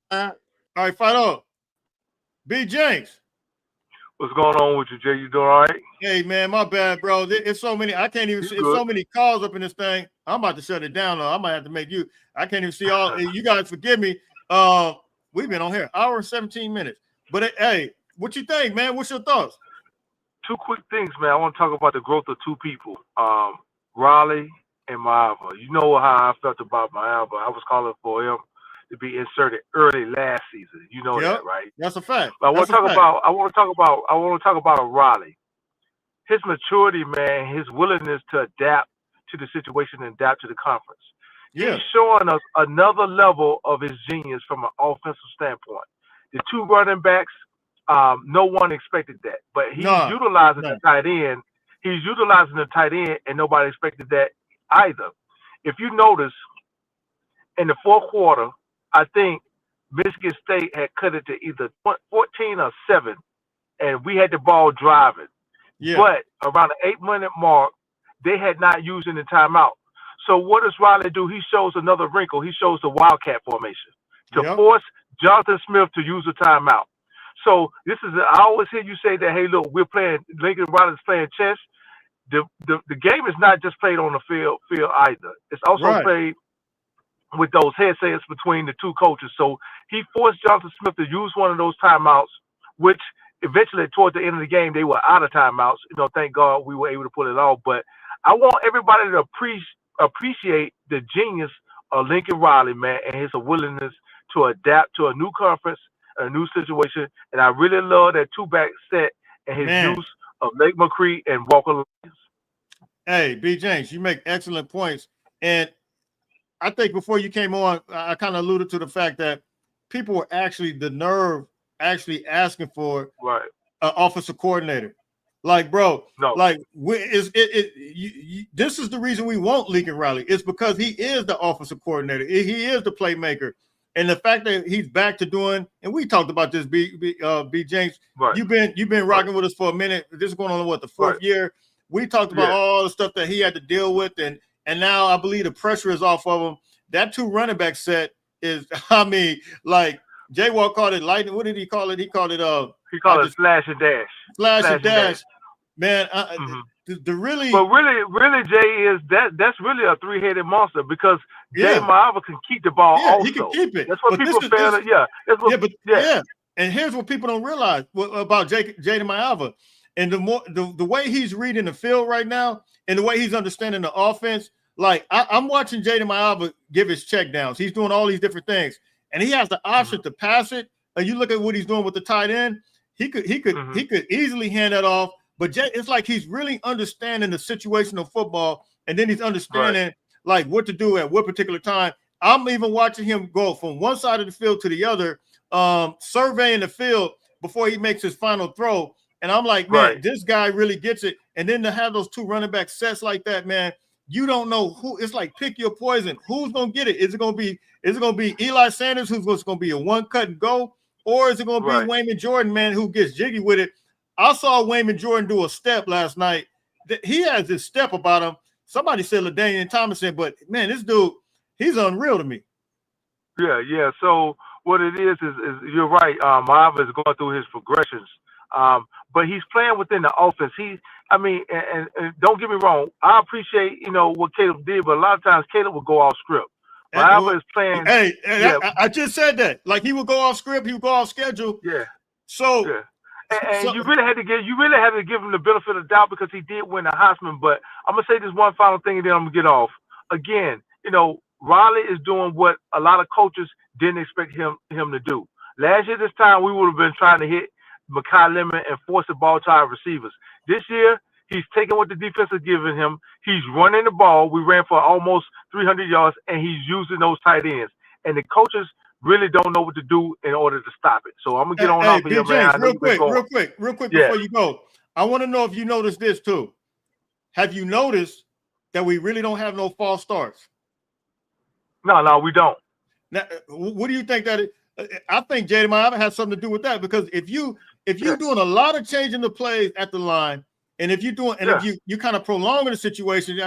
right, fight on. B. James. What's going on with you, Jay? You doing all right? Hey, man, my bad, bro. It's so many. I can't even see. It's so many calls up in this thing. I'm about to shut it down, though. I might have to make you. I can't even see all. You guys forgive me. We've been on here hour and 17 minutes. But hey, what you think, man? What's your thoughts? Two quick things, man. I want to talk about the growth of two people, Raleigh and Maava. You know how I felt about Maava. I was calling for him to be inserted early last season. You know that, right? That's a fact. But I want to talk about Raleigh. His maturity, man, his willingness to adapt to the situation and adapt to the conference. Yeah. He's showing us another level of his genius from an offensive standpoint. The two running backs, no one expected that, but he's utilizing the tight end. He's utilizing the tight end, and nobody expected that either. If you notice, in the fourth quarter, I think Michigan State had cut it to either 14 or 7, and we had the ball driving. Yeah. But around the 8-minute mark, they had not used any timeout. So what does Riley do? He shows another wrinkle. He shows the Wildcat formation to force Jonathan Smith to use a timeout. So I always hear you say that, hey, look, Lincoln Riley's playing chess. The game is not just played on the field either. It's also played with those headsets between the two coaches. So he forced Jonathan Smith to use one of those timeouts, which eventually toward the end of the game, they were out of timeouts. Thank God we were able to pull it off. But I want everybody to appreciate the genius of Lincoln Riley, man, and his willingness to adapt to a new conference, a new situation. And I really love that two-back set and his use of Lake McCree and Walker Lyons. Hey, B. James, you make excellent points. And I think before you came on, I kind of alluded to the fact that people were actually asking for an offensive coordinator. Like, bro, this is the reason we want Lincoln Riley. It's because he is the offensive coordinator. He is the playmaker. And the fact that he's back to doing, and we talked about this, B. James, you've been rocking with us for a minute. This is going on the fourth year. We talked about all the stuff that he had to deal with, and now I believe the pressure is off of him. That two running back set is, J-Walk called it lightning. What did he call it? He called it He called it slash and dash. Slash and dash. Man, the really, but really, Jay, is that's really a three-headed monster because Jay Maiava can keep the ball. Yeah, also. he can keep it. That's what people fail. Yeah. And here's what people don't realize about Jaden Maiava, and the way he's reading the field right now, and the way he's understanding the offense. Like I'm watching Jaden Maiava give his check downs. He's doing all these different things, and he has the option to pass it. And you look at what he's doing with the tight end. He could easily hand that off. But it's like he's really understanding the situational football, and then he's understanding like what to do at what particular time. I'm even watching him go from one side of the field to the other, surveying the field before he makes his final throw. And I'm like, man, this guy really gets it. And then to have those two running back sets like that, man, you don't know who. It's like pick your poison. Who's gonna get it? Is it gonna be Eli Sanders, who's going to be a one cut and go, or is it going to be Wayman Jordan, man, who gets jiggy with it? I saw Wayman Jordan do a step last night. He has this step about him. Somebody said LaDainian Tomlinson, but man, this dude, he's unreal to me. Yeah. So what it is you're right. Maiava is going through his progressions, but he's playing within the offense. And don't get me wrong, I appreciate what Caleb did, but a lot of times Caleb will go off script. Maiava is playing. I just said that. Like he would go off script, he would go off schedule. Yeah. So. Yeah. And you really had to give him the benefit of the doubt because he did win the Heisman. But I'm gonna say this one final thing, and then I'm gonna get off. Again, Riley is doing what a lot of coaches didn't expect him to do. Last year, this time we would have been trying to hit Mekhi Lemon and force the ball to our receivers. This year, he's taking what the defense is giving him. He's running the ball. We ran for almost 300 yards, and he's using those tight ends. And the coaches really don't know what to do in order to stop it. So I'm gonna get on off of here, man. Real quick before you go. I want to know if you noticed this too. Have you noticed that we really don't have no false starts? No, we don't. Now, what do you think that is? I think Jaden Maiava has something to do with that because if you're doing a lot of changing the plays at the line, and if you're doing if you kind of prolonging the situation,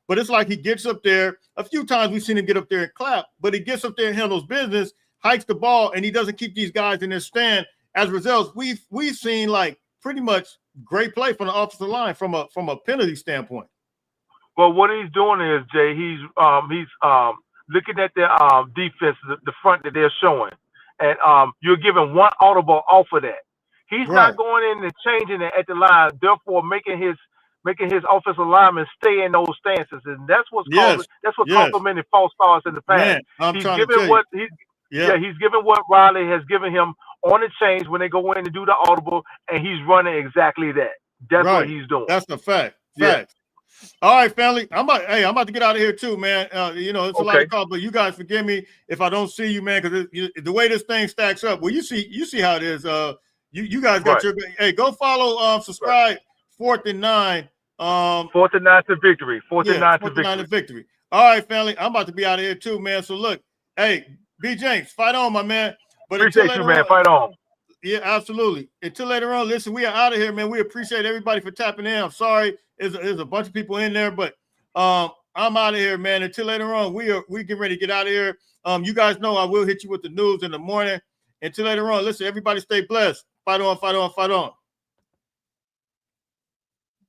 but it's like he gets up there a few times. We've seen him get up there and clap, but he gets up there and handles business. Hikes the ball, and he doesn't keep these guys in their stand. As a result, we've seen like pretty much great play from the offensive line from a penalty standpoint. Well, what he's doing is, Jay, he's looking at their defense, the front that they're showing, and you're giving one audible off of that. He's not going in and changing it at the line, therefore making his offensive linemen stay in those stances, and that's what's complemented false starts in the past. Man, he's giving what Riley has given him on the change when they go in and do the audible, and he's running exactly that. That's what he's doing. That's the fact. All right, family. I'm about to get out of here too, man. It's a lot of calls, but you guys forgive me if I don't see you, man, because the way this thing stacks up. Well, you see how it is. You guys got your go follow, subscribe. 4th and 9. 4th and 9 to victory. 4th and 9 to victory. All right, family. I'm about to be out of here too, man. So look, B. Jenks, fight on, my man. But appreciate you, man. Fight on. Yeah, absolutely. Until later on, listen, we are out of here, man. We appreciate everybody for tapping in. I'm sorry, there's a bunch of people in there, but I'm out of here, man. Until later on, we get ready to get out of here. You guys know I will hit you with the news in the morning. Until later on, listen, everybody stay blessed. Fight on, fight on, fight on.